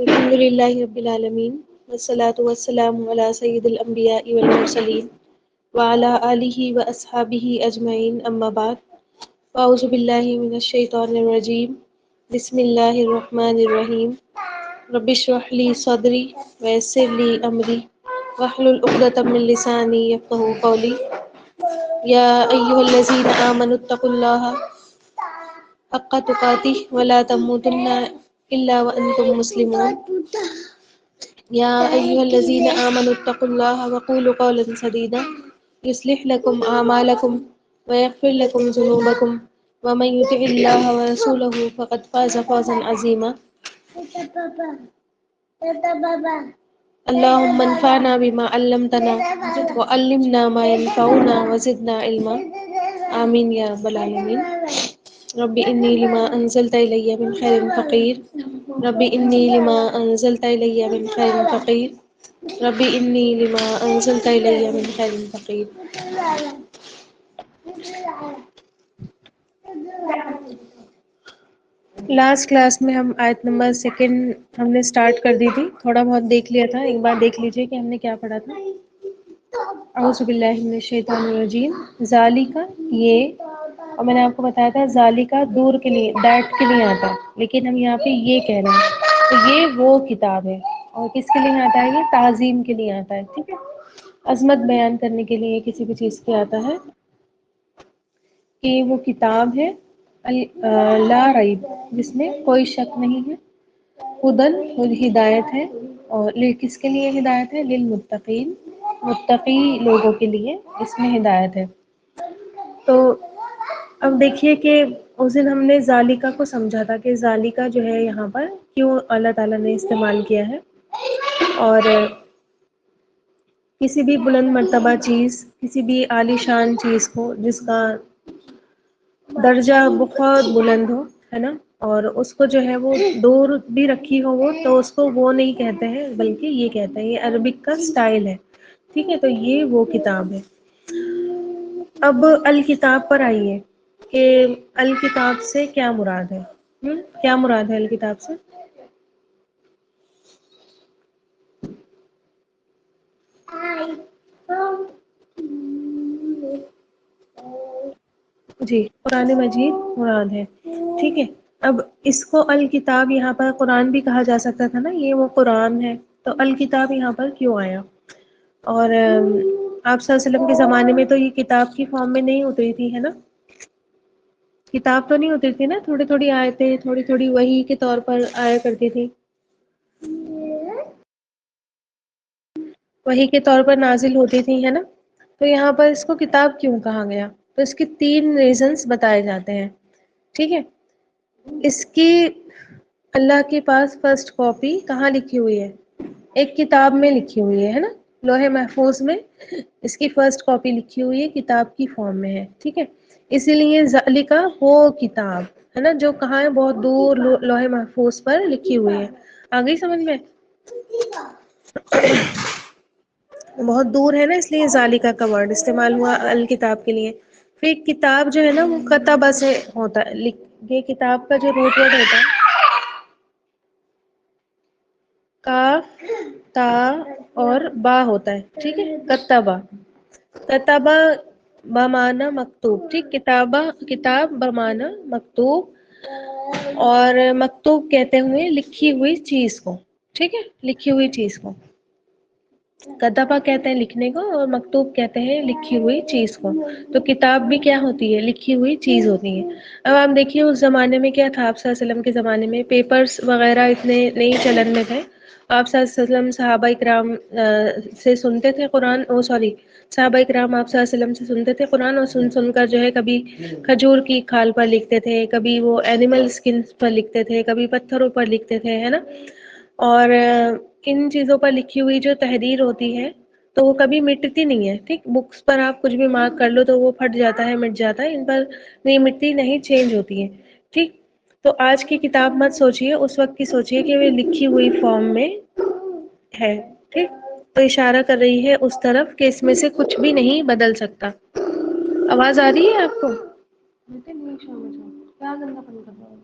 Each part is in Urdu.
الحمد للہ رب العالمین والصلاة والسلام علی سید الانبیاء والمرسلین وعلی آلہ واصحابہ اجمعین اما بعد اعوذ باللہ من الشیطان الرجیم بسم اللہ الرحمن الرحیم رب اشرح لی صدری ویسر لی امری واحلل عقدۃ من لسانی یفقہوا قولی یا ایھا الذین آمنوا اتقوا اللہ حق تقاتہ ولا تموتن الا وانتم مسلمون یا ایھا الذین آمنوا اتقوا اللہ وقولوا قولا سدیدا یصلح لکم اعمالکم ویغفر لکم ذنوبکم ومن یطع اللہ ورسولہ فقد فاز فوزا عظیما اللہم انفعنا بما علمتنا وعلمنا ما ينفعنا وزدنا علما آمین یا رب العالمین رب انی لما انزلت الی من خیر فقیر رب انی لما انزلت الی من خیر فقیر رب انی لما انزلت الی من خیر فقیر لاسٹ کلاس میں ہم آیت نمبر سیکنڈ ہم نے سٹارٹ کر دی تھی، تھوڑا بہت دیکھ لیا تھا، ایک بار دیکھ لیجئے کہ ہم نے کیا پڑھا تھا۔ اعوذ باللہ من الشیطان الرجیم ذالکا یہ، اور میں نے آپ کو بتایا تھا ذالکا دور کے لیے، دیٹ کے لیے آتا ہے، لیکن ہم یہاں پہ یہ کہہ رہے ہیں تو یہ وہ کتاب ہے، اور کس کے لیے آتا ہے؟ یہ تعظیم کے لیے آتا ہے، ٹھیک ہے، عظمت بیان کرنے کے لیے کسی بھی چیز کے آتا ہے کہ وہ کتاب ہے لا ریب، جس میں کوئی شک نہیں ہے، ہدن ہدایت ہے، اور کس کے لیے ہدایت ہے؟ للمتقین، متقی لوگوں کے لیے اس میں ہدایت ہے۔ تو اب دیکھیے کہ اس دن ہم نے ذالکا کو سمجھا تھا کہ ذالکا جو ہے یہاں پر کیوں اللہ تعالیٰ نے استعمال کیا ہے، اور کسی بھی بلند مرتبہ چیز، کسی بھی عالی شان چیز کو جس کا درجہ بہت بلند ہو، ہے نا، اور اس کو جو ہے وہ دور بھی رکھی ہو وہ، تو اس کو وہ نہیں کہتے ہیں، بلکہ یہ کہتے ہیں، یہ عربک کا سٹائل ہے، ٹھیک ہے، تو یہ وہ کتاب ہے۔ اب الکتاب پر آئیے کہ الکتاب سے کیا مراد ہے؟ کیا مراد ہے الکتاب سے؟ جی، قرآن مجید مراد ہے، ٹھیک ہے۔ اب اس کو الکتاب یہاں پر قرآن بھی کہا جا سکتا تھا نا، یہ وہ قرآن ہے، تو الکتاب یہاں پر کیوں آیا؟ اور آپ صلی اللہ علیہ وسلم کے زمانے میں تو یہ کتاب کی فارم میں نہیں اتری تھی، ہے نا، کتاب تو نہیں اتری تھی نا، تھوڑی تھوڑی آیتیں، تھوڑی تھوڑی وحی کے طور پر آیا کرتی تھی، وحی کے طور پر نازل ہوتی تھی، ہے نا، تو یہاں پر اس کو کتاب کیوں کہا گیا؟ تو اس کے 3 ریزنز بتائے جاتے ہیں، ٹھیک ہے۔ اس کی اللہ کے پاس فرسٹ کاپی کہاں لکھی ہوئی ہے؟ ایک کتاب میں لکھی ہوئی ہے نا، لوح محفوظ میں اس کی فرسٹ کاپی لکھی ہوئی ہے، کتاب کی فارم میں ہے، ٹھیک ہے، اسی لیے ذالکا وہ کتاب ہے نا جو کہاں ہے؟ بہت دور لوح محفوظ پر لکھی ہوئی ہے۔ آگئی سمجھ میں؟ بہت دور ہے نا، اس لیے ذالکا کا ورڈ استعمال ہوا الکتاب کے لیے۔ پھر کتاب جو ہے نا وہ کتبہ سے ہوتا ہے، یہ کتاب کا جو روٹ ورڈ ہوتا ہے کاف تا اور با ہوتا ہے، ٹھیک ہے، کتبہ، کتبہ بمعنی مکتوب، ٹھیک، کتابہ کتاب بمعنی مکتوب، اور مکتوب کہتے ہوئے لکھی ہوئی چیز کو، ٹھیک ہے، لکھی ہوئی چیز کو کتبہ کہتے ہیں لکھنے کو، اور مکتوب کہتے ہیں لکھی ہوئی چیز کو، تو کتاب بھی کیا ہوتی ہے؟ لکھی ہوئی چیز ہوتی ہے۔ اب آپ دیکھیے اس زمانے میں کیا تھا، آپ صلی اللہ علیہ وسلم کے زمانے میں پیپرز وغیرہ اتنے نہیں چلن میں تھے، آپ صلی اللہ علیہ وسلم صحابہ کرام سے سنتے تھے قرآن، صحابہ کرام آپ صلی اللہ علیہ وسلم سے سنتے تھے قرآن، اور سن کر جو ہے کبھی کھجور کی کھال پر لکھتے تھے، کبھی وہ اینیمل اسکنس پر لکھتے تھے، کبھی پتھروں پر لکھتے تھے، ہے نا، اور ان چیزوں پر لکھی ہوئی جو تحریر ہوتی ہے تو وہ کبھی مٹتی نہیں ہے، ٹھیک، بکس پر آپ کچھ بھی مارک کر لو تو وہ پھٹ جاتا ہے، مٹ جاتا ہے، ان پر نہیں مٹتی، نہیں چینج ہوتی ہے، ٹھیک۔ تو آج کی کتاب مت سوچئے، اس وقت کی سوچئے کہ وہ لکھی ہوئی فارم میں ہے، ٹھیک، تو اشارہ کر رہی ہے اس طرف کہ اس میں سے کچھ بھی نہیں بدل سکتا۔ آواز آ رہی ہے آپ کو؟ کیا گندا پانی کر رہا ہے؟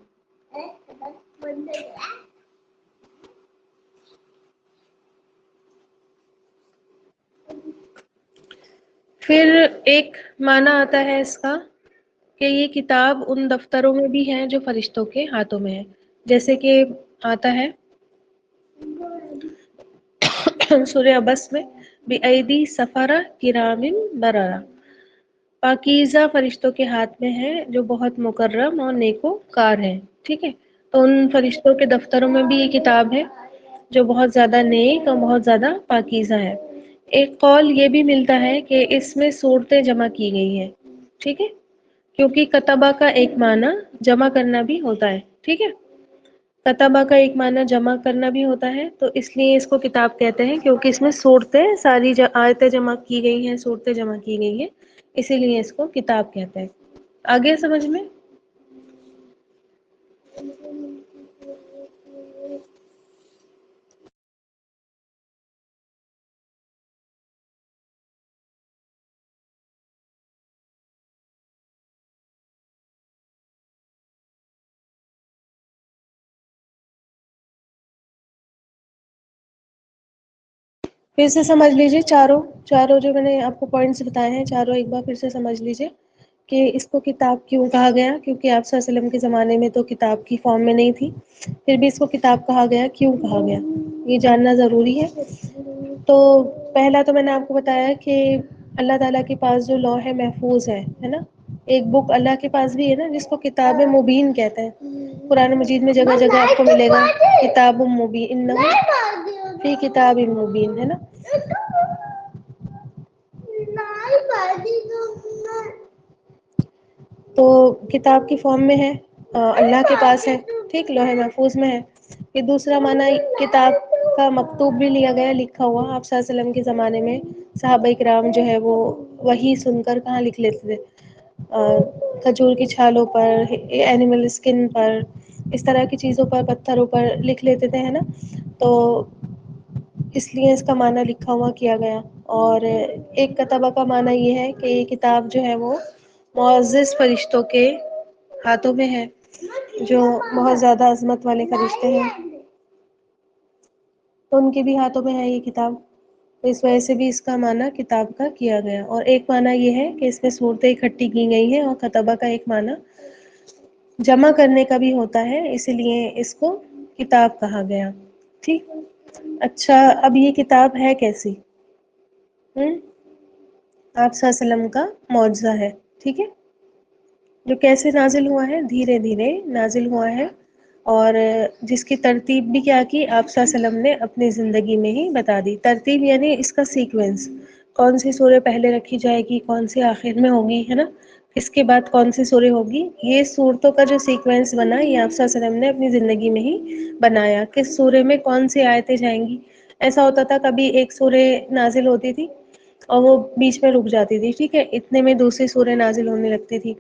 پھر ایک معنی آتا ہے اس کا کہ یہ کتاب ان دفتروں میں بھی ہے جو فرشتوں کے ہاتھوں میں ہے، جیسے کہ آتا ہے سورہ عبس میں بِأَيْدِي سَفَرَةٍ کِرَامٍ بَرَرَةٍ، پاکیزہ فرشتوں کے ہاتھ میں ہے جو بہت مکرم اور نیکوکار ہیں، ٹھیک ہے۔ تو ان فرشتوں کے دفتروں میں بھی یہ کتاب ہے جو بہت زیادہ نیک اور بہت زیادہ پاکیزہ ہے۔ ایک قول یہ بھی ملتا ہے کہ اس میں صورتیں جمع کی گئی ہیں، ٹھیک ہے، کیونکہ کتبہ کا ایک معنی جمع کرنا بھی ہوتا ہے، ٹھیک ہے۔ کتبہ کا ایک معنی جمع کرنا بھی ہوتا ہے، تو اس لیے اس کو کتاب کہتے ہیں، کیونکہ اس میں صورتیں ساری آیتیں جمع کی گئی ہیں، صورتیں جمع کی گئی ہیں، اسی لیے اس کو کتاب کہتے ہیں۔ آگے سمجھ میں؟ پھر سے سمجھ لیجیے، چاروں جو میں نے آپ کو پوائنٹس بتائے ہیں، چاروں ایک بار پھر سے سمجھ لیجیے کہ اس کو کتاب کیوں کہا گیا، کیونکہ آپ صلی اللہ علیہ وسلم کے زمانے میں تو کتاب کی فارم میں نہیں تھی، پھر بھی اس کو کتاب کہا گیا، کیوں کہا گیا، یہ جاننا ضروری ہے۔ تو پہلا تو میں نے آپ کو بتایا کہ اللہ تعالیٰ کے پاس جو لوح محفوظ ہے نا، ایک بک اللہ کے پاس بھی ہے نا جس کو کتاب مبین کہتے ہیں، قرآن مجید میں جگہ جگہ آپ کو ملے گا کتاب مبین، فی کتاب مبین، ہے نا۔ تو کتاب کی فارم میں ہے، اللہ کے پاس ہے، ٹھیک، لوح محفوظ میں ہے۔ یہ دوسرا معنی کتاب کا مکتوب بھی لیا گیا، لکھا ہوا، آپ صلی اللہ علیہ وسلم کے زمانے میں صحابہ کرام جو ہے وہ وحی سن کر کہاں لکھ لیتے تھے، کھجور کی چھالوں پر، اینیمل اسکن پر، اس طرح کی چیزوں پر، پتھروں پر لکھ لیتے تھے، ہے نا۔ تو اس لیے اس کا معنی لکھا ہوا کیا گیا۔ اور ایک کتبہ کا معنی یہ ہے کہ یہ کتاب جو ہے وہ معزز فرشتوں کے ہاتھوں میں ہے، جو بہت زیادہ عظمت والے فرشتے ہیں، تو ان کے بھی ہاتھوں میں ہے یہ کتاب، تو اس وجہ سے بھی اس کا معنی کتاب کا کیا گیا۔ اور ایک معنی یہ ہے کہ اس میں صورتیں اکٹھی کی گئی ہیں، اور کتبہ کا ایک معنی جمع کرنے کا بھی ہوتا ہے، اسی لیے اس کو کتاب کہا گیا، ٹھیک۔ اچھا، اب یہ کتاب ہے کیسی؟ آپ صلی اللہ علیہ وسلم کا معجزہ ہے، ٹھیک ہے، جو کیسے نازل ہوا ہے، دھیرے دھیرے نازل ہوا ہے، اور جس کی ترتیب بھی کیا کی، آپ صلی اللہ علیہ وسلم نے اپنی زندگی میں ہی بتا دی۔ ترتیب یعنی اس کا سیکوینس، کون سی سورہ پہلے رکھی جائے گی، کون سی آخر میں ہوگی، ہے نا، اس کے بعد کون سی سورہ ہوگی، یہ صورتوں کا جو سیکوینس بنا، یہ آپ صلی اللہ علیہ وسلم نے اپنی زندگی میں ہی بنایا، کس سورہ میں کون سی آیتیں جائیں گی۔ ایسا ہوتا تھا کبھی ایک سورہ نازل ہوتی تھی اور وہ بیچ میں رک جاتی تھی، ٹھیک ہے، اتنے میں دوسری سورہ نازل ہونے لگتی تھی،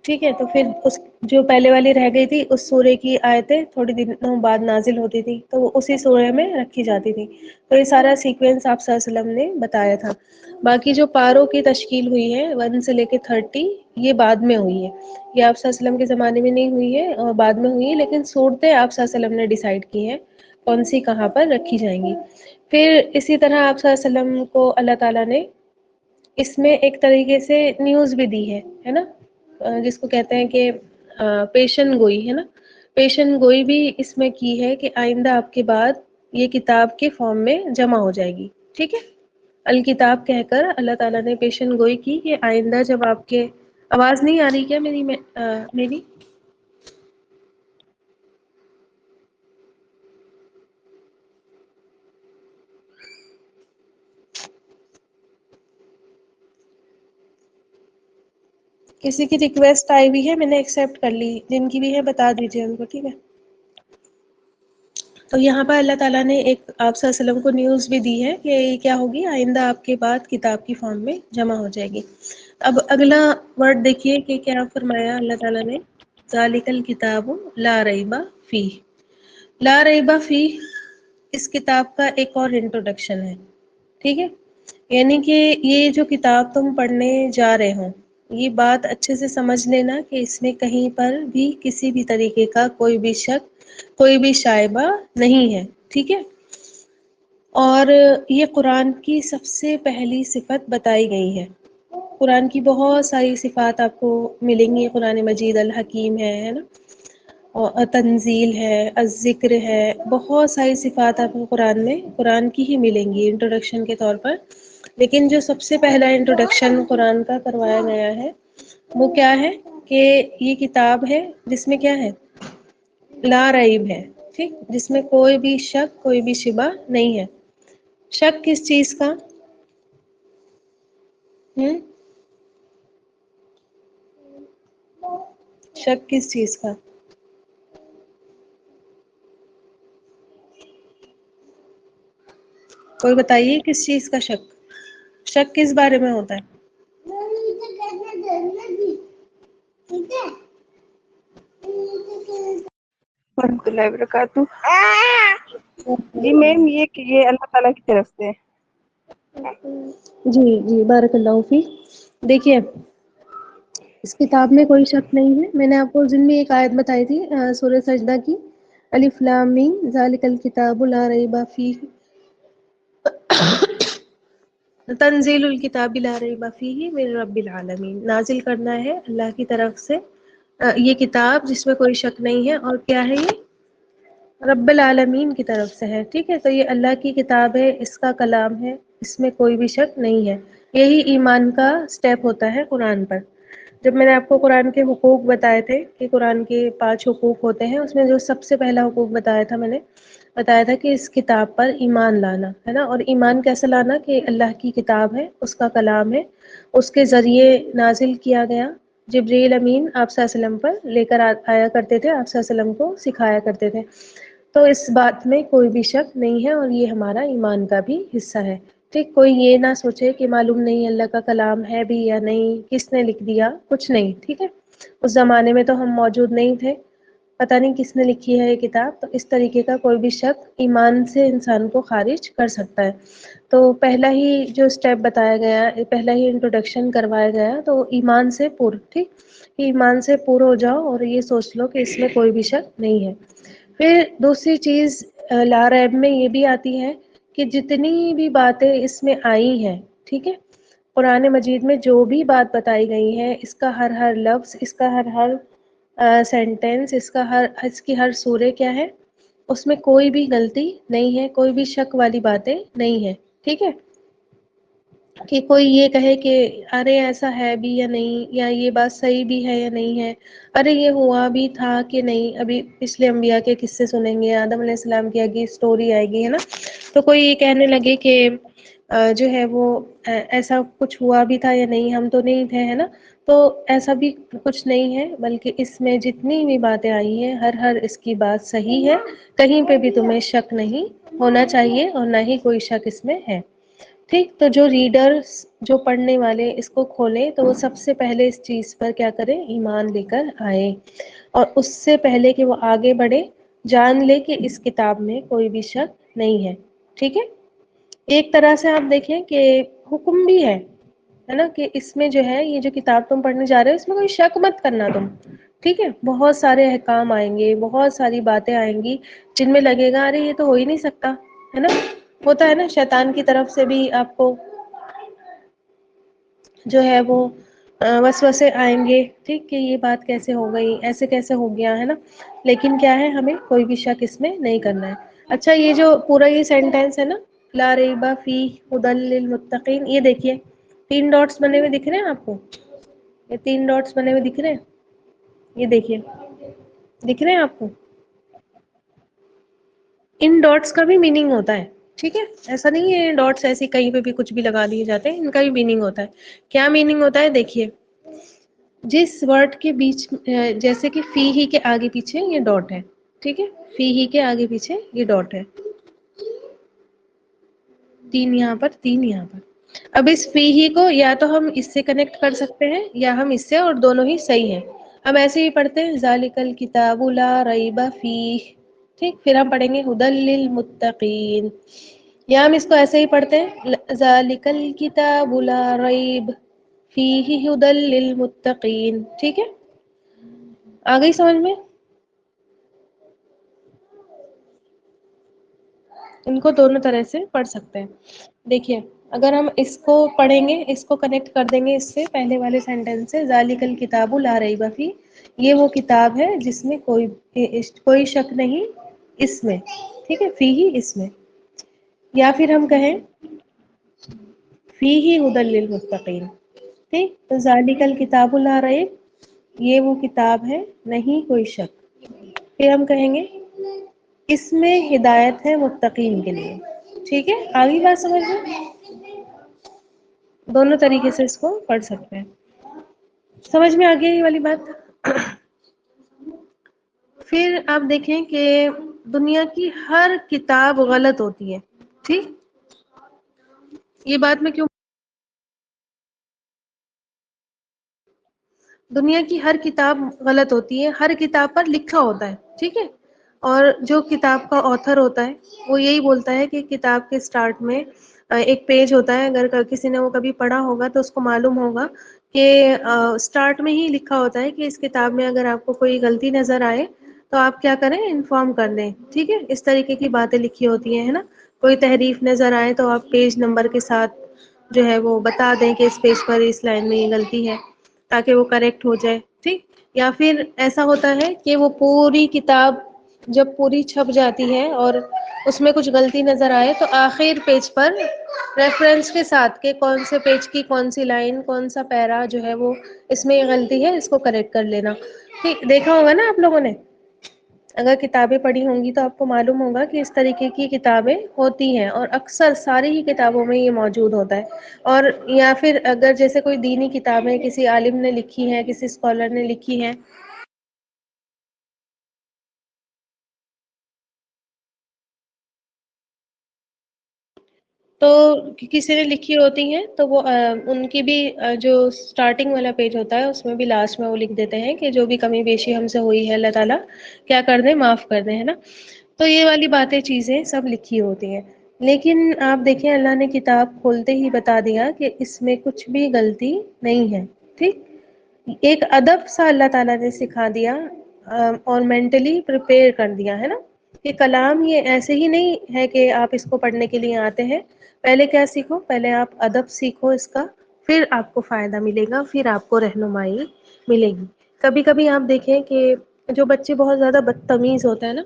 ٹھیک ہے، تو پھر اس جو پہلے والی رہ گئی تھی اس سورہ کی آیتیں تھوڑی دنوں بعد نازل ہوتی تھی، تو وہ اسی سورہ میں رکھی جاتی تھی۔ تو یہ سارا سیکوینس آپ صلی اللہ علیہ وسلم نے بتایا تھا۔ باقی جو پاروں کی تشکیل ہوئی ہے 1 سے لے کے 30، یہ بعد میں ہوئی ہے، یہ آپ صلی اللہ علیہ وسلم کے زمانے میں نہیں ہوئی ہے اور بعد میں ہوئی ہے، لیکن صورتیں آپ صلی اللہ علیہ وسلم نے ڈیسائیڈ کی ہیں کون سی کہاں پر رکھی جائیں گی۔ پھر اسی طرح آپ صلی اللہ علیہ وسلم کو اللہ تعالیٰ نے اس میں ایک طریقے سے نیوز بھی دی ہے نا، جس کو کہتے ہیں کہ پیشن گوئی، ہے نا، پیشن گوئی بھی اس میں کی ہے کہ آئندہ آپ کے بعد یہ کتاب کے فارم میں جمع ہو جائے گی، ٹھیک ہے۔ الکتاب کہہ کر اللہ تعالیٰ نے پیشن گوئی کی کہ آئندہ جب آپ کے، آواز نہیں آ رہی کیا میری؟ کسی کی ریکویسٹ آئی ہوئی ہے، میں نے ایکسیپٹ کر لی، جن کی بھی ہے بتا دیجیے ان کو، ٹھیک ہے۔ تو یہاں پر اللہ تعالیٰ نے ایک آپ صلی اللہ علیہ وسلم کو نیوز بھی دی ہے کہ یہ کیا ہوگی، آئندہ آپ کے بعد کتاب کی فارم میں جمع ہو جائے گی۔ اب اگلا ورڈ دیکھیے کہ کیا فرمایا اللہ تعالیٰ نے، ذالک الکتاب لا ریب فیہ۔ لا ریب فیہ اس کتاب کا ایک اور انٹروڈکشن ہے، ٹھیک ہے، یعنی کہ یہ جو کتاب تم پڑھنے جا رہے ہو، یہ بات اچھے سے سمجھ لینا کہ اس میں کہیں پر بھی کسی بھی طریقے کا کوئی بھی شک، کوئی بھی شائبہ نہیں ہے، ٹھیک ہے۔ اور یہ قرآن کی سب سے پہلی صفت بتائی گئی ہے، قرآن کی بہت ساری صفات آپ کو ملیں گی. قرآن مجید الحکیم ہے نا، اور تنزیل ہے، الذکر ہے، بہت ساری صفات آپ کو قرآن میں قرآن کی ہی ملیں گی انٹروڈکشن کے طور پر. لیکن جو سب سے پہلا انٹروڈکشن قرآن کا کروایا گیا ہے وہ کیا ہے کہ یہ کتاب ہے جس میں کیا ہے، لا ریب ہے، ٹھیک، جس میں کوئی بھی شک کوئی بھی شبہ نہیں ہے. شک کس چیز کا؟ ہم شک کس چیز کا؟ کوئی بتائیے کس چیز کا شک؟ شک کس بارے میں ہوتا ہے؟ ورحمۃ اللہ وبرکاتہ. جی میم یہ اللہ تعالیٰ کی طرف سے. جی جی بارک اللہ فیک. دیکھیے اس کتاب میں کوئی شک نہیں ہے. میں نے آپ کو ضمن میں ایک آیت بتائی تھی سورہ سجدہ کی، الف لام میم ذالک الکتاب لا ریب فیہ تنزیل الکتاب لا ریب فیہ من رب العالمین. نازل کرنا ہے اللہ کی طرف سے یہ کتاب جس میں کوئی شک نہیں ہے. اور کیا ہے یہ؟ رب العالمین کی طرف سے ہے. ٹھیک ہے، تو یہ اللہ کی کتاب ہے، اس کا کلام ہے، اس میں کوئی بھی شک نہیں ہے. یہی ایمان کا سٹیپ ہوتا ہے قرآن پر. جب میں نے آپ کو قرآن کے حقوق بتائے تھے کہ قرآن کے 5 حقوق ہوتے ہیں، اس میں جو سب سے پہلا حقوق بتایا تھا، میں نے بتایا تھا کہ اس کتاب پر ایمان لانا ہے نا. اور ایمان کیسے لانا؟ کہ اللہ کی کتاب ہے، اس کا کلام ہے، اس کے ذریعے نازل کیا گیا. جبریل امین آپ صلی اللہ علیہ وسلم پر لے کر آیا کرتے تھے، آپ صلی اللہ علیہ وسلم کو سکھایا کرتے تھے. تو اس بات میں کوئی بھی شک نہیں ہے اور یہ ہمارا ایمان کا بھی حصہ ہے. ٹھیک، کوئی یہ نہ سوچے کہ معلوم نہیں اللہ کا کلام ہے بھی یا نہیں، کس نے لکھ دیا، کچھ نہیں. ٹھیک ہے، اس زمانے میں تو ہم موجود نہیں تھے، پتہ نہیں کس نے لکھی ہے یہ کتاب. تو اس طریقے کا کوئی بھی شک ایمان سے انسان کو خارج کر سکتا ہے. تو پہلا ہی جو سٹیپ بتایا گیا، پہلا ہی انٹروڈکشن کروایا گیا تو ایمان سے پر. ٹھیک، کہ ایمان سے پر ہو جاؤ اور یہ سوچ لو کہ اس میں کوئی بھی شک نہیں ہے. پھر دوسری چیز لا ریب میں یہ بھی آتی ہے کہ جتنی بھی باتیں اس میں آئی ہیں، ٹھیک ہے، قرآن مجید میں جو بھی بات بتائی گئی ہے، اس کا ہر ہر لفظ، اس کا ہر ہر سینٹینس، اس کی ہر سورہ کیا ہے، اس میں کوئی بھی غلطی نہیں ہے، کوئی بھی شک والی باتیں نہیں ہے. ٹھیک ہے، کہ کوئی یہ کہے کہ ارے ایسا ہے بھی یا نہیں، یا یہ بات صحیح بھی ہے یا نہیں ہے، ارے یہ ہوا بھی تھا کہ نہیں. ابھی پچھلے انبیاء کے قصے سنیں گے، آدم علیہ السلام کی آگے اسٹوری آئے گی، ہے نا. تو کوئی یہ کہنے لگے کہ جو ہے وہ ایسا کچھ ہوا بھی تھا یا نہیں، ہم تو نہیں تھے، ہے نا. تو ایسا بھی کچھ نہیں ہے، بلکہ اس میں جتنی بھی باتیں آئی ہیں، ہر ہر اس کی بات صحیح ہے. کہیں پہ بھی تمہیں شک نہیں ہونا چاہیے اور نہ ہی کوئی شک اس میں ہے. ٹھیک، تو جو ریڈرز، جو پڑھنے والے اس کو کھولیں تو وہ سب سے پہلے اس چیز پر کیا کریں، ایمان لے کر آئے. اور اس سے پہلے کہ وہ آگے بڑھے، جان لے کہ اس کتاب میں کوئی بھی شک نہیں ہے. ٹھیک ہے، ایک طرح سے آپ دیکھیں کہ حکم بھی ہے نا، کہ اس میں جو ہے، یہ جو کتاب تم پڑھنے جا رہے ہو، اس میں کوئی شک مت کرنا تم. ٹھیک ہے، بہت سارے احکام آئیں گے، بہت ساری باتیں آئیں گی جن میں لگے گا ارے یہ تو ہو ہی نہیں سکتا، ہے نا. ہوتا ہے نا، شیطان کی طرف سے بھی آپ کو جو ہے وہ وسوسے آئیں گے، ٹھیک، کہ یہ بات کیسے ہو گئی، ایسے کیسے ہو گیا، ہے نا. لیکن کیا ہے، ہمیں کوئی بھی شک اس میں نہیں کرنا ہے. اچھا، یہ جو پورا یہ سینٹینس ہے نا، لا ریب فیہ ھدی للمتقین، یہ دیکھیے 3 ڈاٹس بنے ہوئے دکھ رہے ہیں آپ کو؟ یہ 3 ڈاٹس بنے ہوئے دکھ رہے ہیں؟ یہ دیکھیے، دکھ رہے ہیں آپ کو؟ ان ڈاٹس کا بھی میننگ ہوتا ہے. ٹھیک ہے، ایسا نہیں ہے ڈاٹس ایسے کہیں پہ بھی کچھ بھی لگا دیے جاتے ہیں، ان کا بھی میننگ ہوتا ہے. کیا میننگ ہوتا ہے؟ دیکھیے، جس ورڈ کے بیچ جیسے کہ فی ہی کے آگے پیچھے یہ ڈاٹ ہے، ٹھیک ہے، فی ہی کے آگے پیچھے یہ ڈاٹ ہے، 3 یہاں پر، 3 یہاں پر. اب اس فی ہی کو یا تو ہم اس سے کنیکٹ کر سکتے ہیں یا ہم اس سے، اور دونوں ہی صحیح ہیں. اب ایسے ہی پڑھتے ہیں ذالک الکتاب لا ریب فیہ. ٹھیک، پھر ہم پڑھیں گے ھدی للمتقین، یا ہم اس کو ایسے ہی پڑھتے ہیں ذالک الکتاب لا ریب فیہ ھدی للمتقین. ٹھیک ہے، آ گئی سمجھ میں؟ ان کو دونوں طرح سے پڑھ سکتے ہیں. دیکھیے اگر ہم اس کو پڑھیں گے، اس کو کنیکٹ کر دیں گے اس سے پہلے والے سینٹینس سے، ذالک الکتاب لا ریب فیہ، یہ وہ کتاب ہے جس میں کوئی شک نہیں اس میں، ٹھیک ہے، فیہ اس میں. یا پھر ہم کہیں فیہ ھدی للمتقین، ٹھیک. تو ذالک الکتاب لا ریب، یہ وہ کتاب ہے نہیں کوئی شک. پھر ہم کہیں گے اس میں ہدایت ہے متقین کے لیے، ٹھیک ہے. آگئی بات سمجھ میں؟ دونوں طریقے سے اس کو پڑھ سکتے ہیں. سمجھ میں آ گیا یہ والی بات؟ پھر آپ دیکھیں کہ دنیا کی ہر کتاب غلط ہوتی ہے، ٹھیک. یہ بات میں کیوں، دنیا کی ہر کتاب غلط ہوتی ہے، ہر کتاب پر لکھا ہوتا ہے، ٹھیک ہے. اور جو کتاب کا آتھر ہوتا ہے وہ یہی بولتا ہے کہ کتاب کے سٹارٹ میں ایک پیج ہوتا ہے، اگر کسی نے وہ کبھی پڑھا ہوگا تو اس کو معلوم ہوگا کہ سٹارٹ میں ہی لکھا ہوتا ہے کہ اس کتاب میں اگر آپ کو کوئی غلطی نظر آئے تو آپ کیا کریں، انفارم کر دیں، ٹھیک ہے. اس طریقے کی باتیں لکھی ہوتی ہیں، ہے نا. کوئی تحریف نظر آئے تو آپ پیج نمبر کے ساتھ جو ہے وہ بتا دیں کہ اس پیج پر اس لائن میں یہ غلطی ہے، تاکہ وہ کریکٹ ہو جائے، ٹھیک. یا پھر ایسا ہوتا ہے کہ وہ پوری کتاب جب پوری چھپ جاتی ہے اور اس میں کچھ غلطی نظر آئے تو آخر پیج پر ریفرنس کے ساتھ کہ کون سے پیج کی کون سی لائن، کون سا پیرا جو ہے وہ اس میں یہ غلطی ہے، اس کو کریکٹ کر لینا، ٹھیک. دیکھا ہوگا نا آپ لوگوں نے، اگر کتابیں پڑھی ہوں گی تو آپ کو معلوم ہوگا کہ اس طریقے کی کتابیں ہوتی ہیں، اور اکثر ساری ہی کتابوں میں یہ موجود ہوتا ہے. اور یا پھر اگر جیسے کوئی دینی کتابیں کسی عالم نے لکھی ہیں، کسی اسکالر نے لکھی ہیں، تو کسی نے لکھی ہوتی ہیں تو وہ ان کی بھی جو سٹارٹنگ والا پیج ہوتا ہے اس میں بھی لاسٹ میں وہ لکھ دیتے ہیں کہ جو بھی کمی بیشی ہم سے ہوئی ہے اللہ تعالیٰ کیا کر دیں، معاف کر دیں، ہے نا. تو یہ والی باتیں چیزیں سب لکھی ہوتی ہیں. لیکن آپ دیکھیں اللہ نے کتاب کھولتے ہی بتا دیا کہ اس میں کچھ بھی غلطی نہیں ہے، ٹھیک. ایک ادب سا اللہ تعالیٰ نے سکھا دیا اور مینٹلی پریپیئر کر دیا، ہے نا. کہ کلام یہ ایسے ہی نہیں ہے کہ آپ اس کو پڑھنے کے لیے آتے ہیں. پہلے کیا سیکھو، پہلے آپ ادب سیکھو اس کا، پھر آپ کو فائدہ ملے گا، پھر آپ کو رہنمائی ملے گی. کبھی کبھی آپ دیکھیں کہ جو بچے بہت زیادہ بدتمیز ہوتے ہیں نا،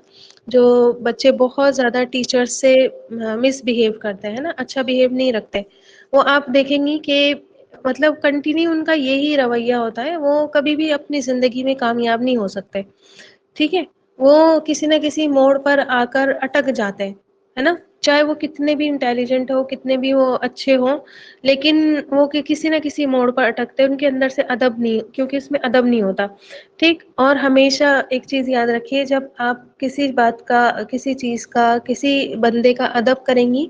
جو بچے بہت زیادہ ٹیچر سے مس بہیو کرتے ہیں نا، اچھا بہیو نہیں رکھتے، وہ آپ دیکھیں گی کہ مطلب کنٹینیو ان کا یہی رویہ ہوتا ہے، وہ کبھی بھی اپنی زندگی میں کامیاب نہیں ہو سکتے، ٹھیک ہے. وہ کسی نہ کسی موڑ پر آ کر اٹک جاتے ہیں، ہے نا. چاہے وہ کتنے بھی انٹیلیجنٹ ہو، کتنے بھی وہ اچھے ہوں، لیکن وہ کسی نہ کسی موڑ پر اٹکتے ہیں، ان کے اندر سے ادب نہیں، کیونکہ اس میں ادب نہیں ہوتا، ٹھیک. اور ہمیشہ ایک چیز یاد رکھیے، جب آپ کسی بات کا، کسی چیز کا، کسی بندے کا ادب کریں گی،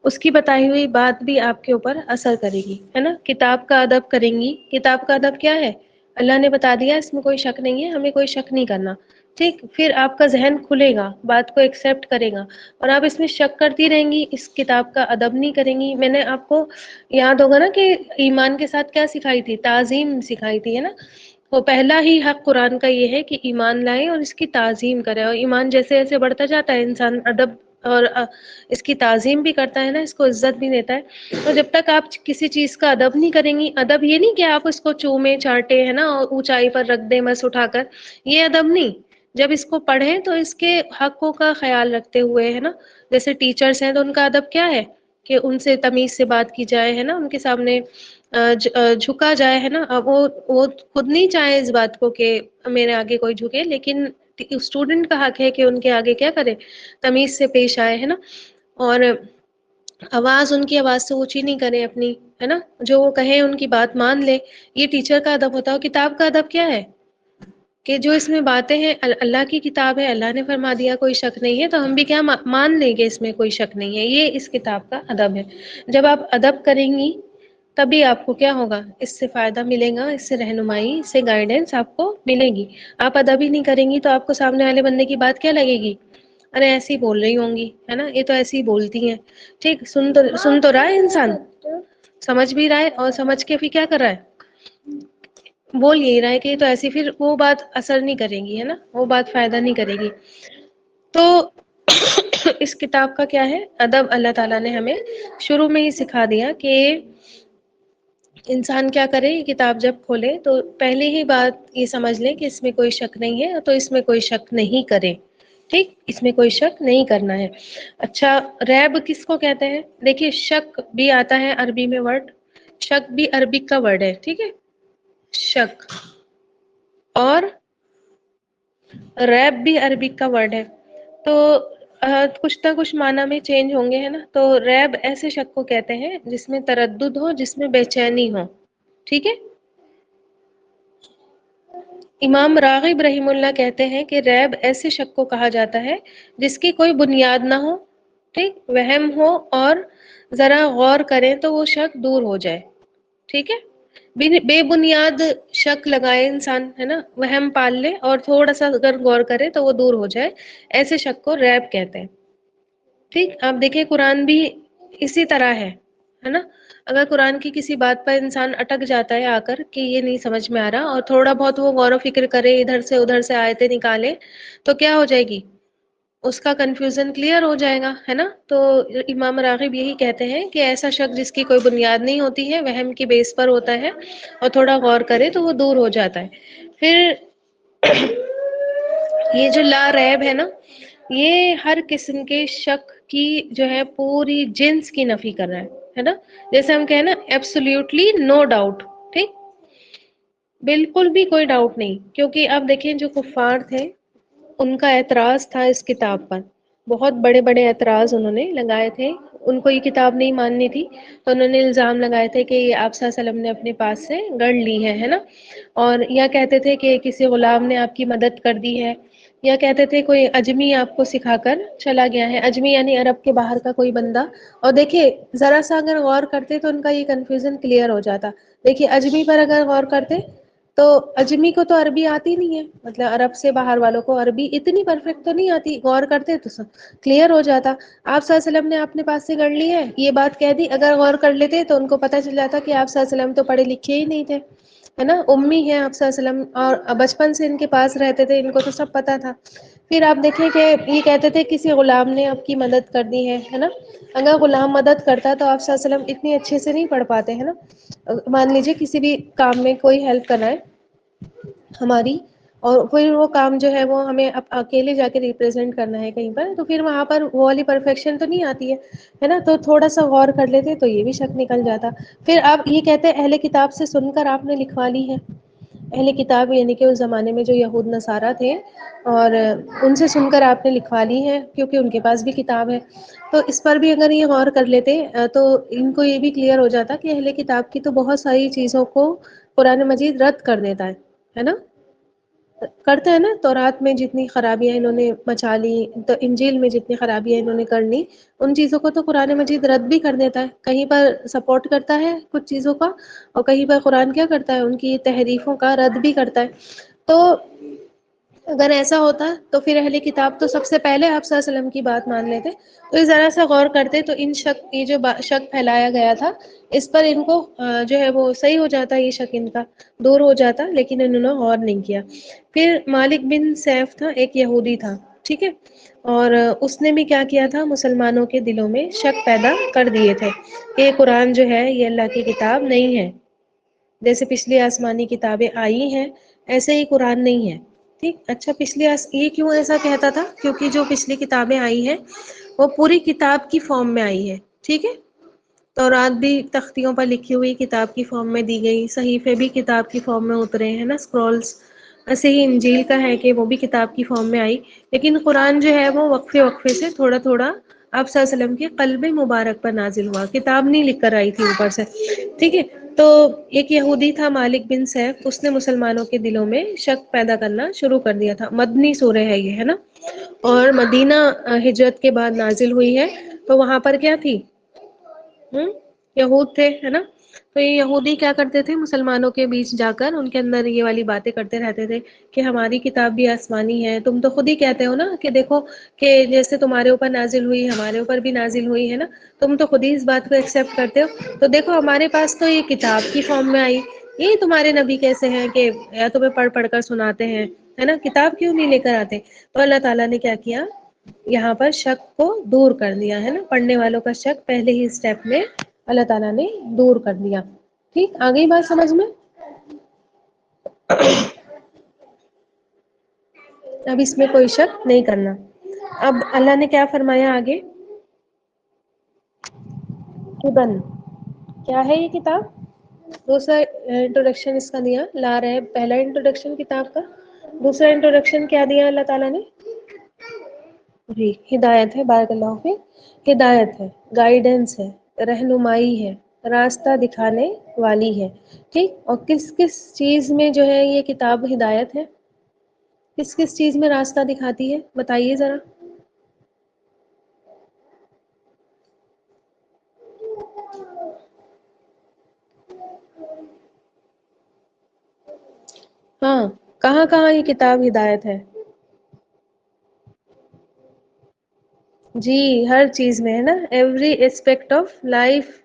اس کی بتائی ہوئی بات بھی آپ کے اوپر اثر کرے گی، ہے نا. کتاب کا ادب کریں گی، کتاب کا ادب کیا ہے، اللہ نے بتا دیا اس میں کوئی شک نہیں ہے، ہمیں کوئی شک نہیں کرنا، ٹھیک. پھر آپ کا ذہن کھلے گا، بات کو ایکسپٹ کرے گا. اور آپ اس میں شک کرتی رہیں گی، اس کتاب کا ادب نہیں کریں گی. میں نے آپ کو یاد ہوگا نا کہ ایمان کے ساتھ کیا سکھائی تھی، تعظیم سکھائی تھی، ہے نا. وہ پہلا ہی حق قرآن کا یہ ہے کہ ایمان لائیں اور اس کی تعظیم کرے، اور ایمان جیسے جیسے بڑھتا جاتا ہے انسان ادب اور اس کی تعظیم بھی کرتا ہے نا، اس کو عزت بھی دیتا ہے. تو جب تک آپ کسی چیز کا ادب نہیں کریں گی، ادب یہ نہیں کہ آپ اس کو چومے چاٹے، ہے نا، اور اونچائی پر رکھ دیں بس اٹھا کر، یہ ادب نہیں. جب اس کو پڑھیں تو اس کے حقوں کا خیال رکھتے ہوئے، ہے نا. جیسے ٹیچرس ہیں تو ان کا ادب کیا ہے کہ ان سے تمیز سے بات کی جائے، ہے نا، ان کے سامنے جھکا جائے، ہے نا. وہ خود نہیں چاہے اس بات کو کہ میرے آگے کوئی جھکے، لیکن اسٹوڈنٹ کا حق ہے کہ ان کے آگے کیا کرے، تمیز سے پیش آئے، ہے نا. اور آواز ان کی آواز سے اونچی نہیں کرے اپنی، ہے نا. جو وہ کہیں ان کی بات مان لے، یہ ٹیچر کا ادب ہوتا ہے. اور کتاب کا ادب کیا ہے کہ جو اس میں باتیں ہیں اللہ کی کتاب ہے، اللہ نے فرما دیا کوئی شک نہیں ہے، تو ہم بھی کیا مان لیں گے اس میں کوئی شک نہیں ہے. یہ اس کتاب کا ادب ہے. جب آپ ادب کریں گی تبھی آپ کو کیا ہوگا، اس سے فائدہ ملے گا، اس سے رہنمائی، اس سے گائیڈنس آپ کو ملے گی. آپ ادب ہی نہیں کریں گی تو آپ کو سامنے والے بندے کی بات کیا لگے گی، ارے ایسی ہی بول رہی ہوں گی، ہے نا، یہ تو ایسی ہی بولتی ہیں، ٹھیک. سن تو رہا ہے انسان، سمجھ بھی رہا ہے، اور سمجھ کے پھر کیا کر رہا ہے، بول یہی رہا ہے کہ تو ایسی، پھر وہ بات اثر نہیں کرے گی، ہے نا، وہ بات فائدہ نہیں کرے گی. تو اس کتاب کا کیا ہے ادب اللہ تعالیٰ نے ہمیں شروع میں ہی سکھا دیا کہ انسان کیا کرے، یہ کتاب جب کھولے تو پہلے ہی بات یہ سمجھ لے کہ اس میں کوئی شک نہیں ہے، تو اس میں کوئی شک نہیں کرے، ٹھیک، اس میں کوئی شک نہیں کرنا ہے۔ اچھا، ریب کس کو کہتے ہیں؟ دیکھیے شک بھی آتا ہے عربی میں ورڈ، شک بھی عربک کا ورڈ ہے، ٹھیک ہے، شک، اور ریب بھی عربک کا ورڈ ہے، تو کچھ نہ کچھ معنی میں چینج ہوں گے، ہے نا۔ تو ریب ایسے شک کو کہتے ہیں جس میں تردد ہو، جس میں بے چینی ہو، ٹھیک ہے۔ امام راغب رحم اللہ کہتے ہیں کہ ریب ایسے شک کو کہا جاتا ہے جس کی کوئی بنیاد نہ ہو، ٹھیک، وہم ہو، اور ذرا غور کریں تو وہ شک دور ہو جائے، ٹھیک ہے۔ بے بنیاد شک لگائے انسان، ہے نا، وہم پال لے اور تھوڑا سا اگر غور کرے تو وہ دور ہو جائے، ایسے شک کو ریب کہتے ہیں، ٹھیک۔ آپ دیکھیں قرآن بھی اسی طرح ہے نا۔ اگر قرآن کی کسی بات پر انسان اٹک جاتا ہے آ کر کہ یہ نہیں سمجھ میں آ رہا، اور تھوڑا بہت وہ غور و فکر کرے، ادھر سے آیتیں نکالے، تو کیا ہو جائے گی، اس کا کنفیوژن کلیئر ہو جائے گا، ہے نا۔ تو امام راغب یہی کہتے ہیں کہ ایسا شک جس کی کوئی بنیاد نہیں ہوتی ہے، وہم کی بیس پر ہوتا ہے، اور تھوڑا غور کرے تو وہ دور ہو جاتا ہے۔ پھر یہ جو لا ریب ہے نا، یہ ہر قسم کے شک کی جو ہے پوری جنس کی نفی کر رہا ہے نا۔ جیسے ہم کہیں نا ایبسولیوٹلی نو ڈاؤٹ، ٹھیک، بالکل بھی کوئی ڈاؤٹ نہیں، کیونکہ اب دیکھیں جو کفار تھے ان کا اعتراض تھا اس کتاب پر، بہت بڑے بڑے اعتراض انہوں نے لگائے تھے، ان کو یہ کتاب نہیں ماننی تھی، تو انہوں نے الزام لگائے تھے کہ یہ آپ صلی اللہ علیہ وسلم نے اپنے پاس سے گڑھ لی ہے نا، اور یا کہتے تھے کہ کسی غلام نے آپ کی مدد کر دی ہے، یا کہتے تھے کوئی اجمی آپ کو سکھا کر چلا گیا ہے، اجمی یعنی عرب کے باہر کا کوئی بندہ۔ اور دیکھیے ذرا سا اگر غور کرتے تو ان کا یہ کنفیوژن کلیئر ہو جاتا۔ دیکھیے اجمی پر اگر غور کرتے تو اجمی کو تو عربی آتی نہیں ہے، مطلب عرب سے باہر والوں کو عربی اتنی پرفیکٹ تو نہیں آتی، غور کرتے تو سب کلیئر ہو جاتا۔ آپ صلی اللہ علیہ وسلم نے اپنے پاس سے گڑھ لی ہے یہ بات کہہ دی، اگر غور کر لیتے تو ان کو پتہ چل جاتا کہ آپ صلی اللہ علیہ وسلم تو پڑھے لکھے ہی نہیں تھے، ہے نا، امی ہیں آپ صلی اللہ علیہ وسلم، اور بچپن سے ان کے پاس رہتے تھے، ان کو تو سب پتہ تھا۔ پھر آپ دیکھیں کہ یہ کہتے تھے کسی غلام نے آپ کی مدد کر دی ہے نا، اگر غلام مدد کرتا تو آپ صلی اللہ علیہ وسلم اتنی اچھے سے نہیں پڑھ پاتے، ہے نا۔ مان لیجیے کسی بھی کام میں کوئی ہیلپ کرنا ہے ہماری، اور پھر وہ کام جو ہے وہ ہمیں اکیلے جا کے ریپرزینٹ کرنا ہے کہیں پر، تو پھر وہاں پر وہ والی پرفیکشن تو نہیں آتی ہے نا، تو تھوڑا سا غور کر لیتے تو یہ بھی شک نکل جاتا۔ پھر آپ یہ کہتے ہیں اہل کتاب سے سن کر آپ نے لکھوا لی ہے، اہل کتاب یعنی کہ اس زمانے میں جو یہود نصارہ تھے، اور ان سے سن کر آپ نے لکھوا لی ہے کیونکہ ان کے پاس بھی کتاب ہے، تو اس پر بھی اگر یہ غور کر لیتے تو ان کو یہ بھی کلیئر ہو جاتا کہ اہل کتاب کی تو بہت ساری چیزوں کو قرآن مجید رد کر دیتا ہے نا، کرتے ہیں نا۔ تورات میں جتنی خرابیاں انہوں نے مچا لی، تو انجیل میں جتنی خرابیاں انہوں نے کر لی، ان چیزوں کو تو قرآن مجید رد بھی کر دیتا ہے، کہیں پر سپورٹ کرتا ہے کچھ چیزوں کا، اور کہیں پر قرآن کیا کرتا ہے ان کی تحریفوں کا رد بھی کرتا ہے۔ تو اگر ایسا ہوتا تو پھر اہل کتاب تو سب سے پہلے آپ صلی اللہ علیہ وسلم کی بات مان لیتے، تو یہ ذرا سا غور کرتے تو ان شک، یہ جو شک پھیلایا گیا تھا اس پر ان کو جو ہے وہ صحیح ہو جاتا، یہ شک ان کا دور ہو جاتا، لیکن انہوں نے غور نہیں کیا۔ پھر مالک بن سیف تھا، ایک یہودی تھا، ٹھیک ہے، اور اس نے بھی کیا کیا تھا، مسلمانوں کے دلوں میں شک پیدا کر دیے تھے کہ قرآن جو ہے یہ اللہ کی کتاب نہیں ہے، جیسے پچھلی آسمانی کتابیں آئی ہیں ایسے ہی قرآن نہیں ہے، ٹھیک۔ اچھا یہ کیوں ایسا کہتا تھا، کیونکہ جو پچھلی کتابیں آئی ہیں وہ پوری کتاب کی فارم میں آئی ہے، ٹھیک ہے، تورات بھی تختیوں پر لکھی ہوئی کتاب کی فارم میں دی گئی، صحیفے بھی کتاب کی فارم میں اترے ہیں نا، اسکرولز، ایسے ہی انجیل کا ہے کہ وہ بھی کتاب کی فارم میں آئی، لیکن قرآن جو ہے وہ وقفے وقفے سے تھوڑا تھوڑا آپ صلی اللہ علیہ وسلم کے قلب مبارک پر نازل ہوا، کتاب نہیں لکھ کر آئی تھی اوپر سے، ٹھیک ہے۔ تو ایک یہودی تھا مالک بن سیف، اس نے مسلمانوں کے دلوں میں شک پیدا کرنا شروع کر دیا تھا، مدنی سورہ ہے یہ، ہے نا، اور مدینہ ہجرت کے بعد نازل ہوئی ہے، تو وہاں پر کیا تھی، یہود تھے، ہے نا، تو یہ یہودی کیا کرتے تھے، مسلمانوں کے بیچ جا کر ان کے اندر یہ والی باتیں کرتے رہتے تھے کہ ہماری کتاب بھی آسمانی ہے، تم تو خود ہی کہتے ہو نا کہ دیکھو کہ جیسے تمہارے اوپر نازل ہوئی ہمارے اوپر بھی نازل ہوئی ہے نا، تم تو خود ہی اس بات کو ایکسیپٹ کرتے ہو، تو دیکھو ہمارے پاس تو یہ کتاب کی فارم میں آئی، یہ تمہارے نبی کیسے ہیں کہ یا تمہیں پڑھ پڑھ کر سناتے ہیں، ہے نا، کتاب کیوں نہیں لے کر آتے؟ تو اللہ تعالیٰ نے کیا کیا، یہاں پر شک کو دور کر دیا ہے نا، پڑھنے والوں کا شک پہلے ہی اسٹیپ میں اللہ تعالیٰ نے دور کر دیا. ٹھیک، آ گئی بات سمجھ میں؟ اب اس میں کوئی شک نہیں کرنا. اب اللہ نے کیا فرمایا آگے؟ ہدن، کیا ہے یہ کتاب؟ دوسرا انٹروڈکشن اس کا دیا، لا رہے پہلا انٹروڈکشن کتاب کا. دوسرا انٹروڈکشن کیا دیا اللہ تعالیٰ نے؟ جی ہدایت ہے، بارک اللہ فیک. ہدایت ہے، گائیڈنس ہے، رہنمائی ہے، راستہ دکھانے والی ہے. ٹھیک، اور کس کس چیز میں جو ہے یہ کتاب ہدایت ہے؟ کس کس چیز میں راستہ دکھاتی ہے بتائیے ذرا. ہاں، کہاں کہاں یہ کتاب ہدایت ہے؟ جی ہر چیز میں ہے نا، ایوری اسپیکٹ آف لائف.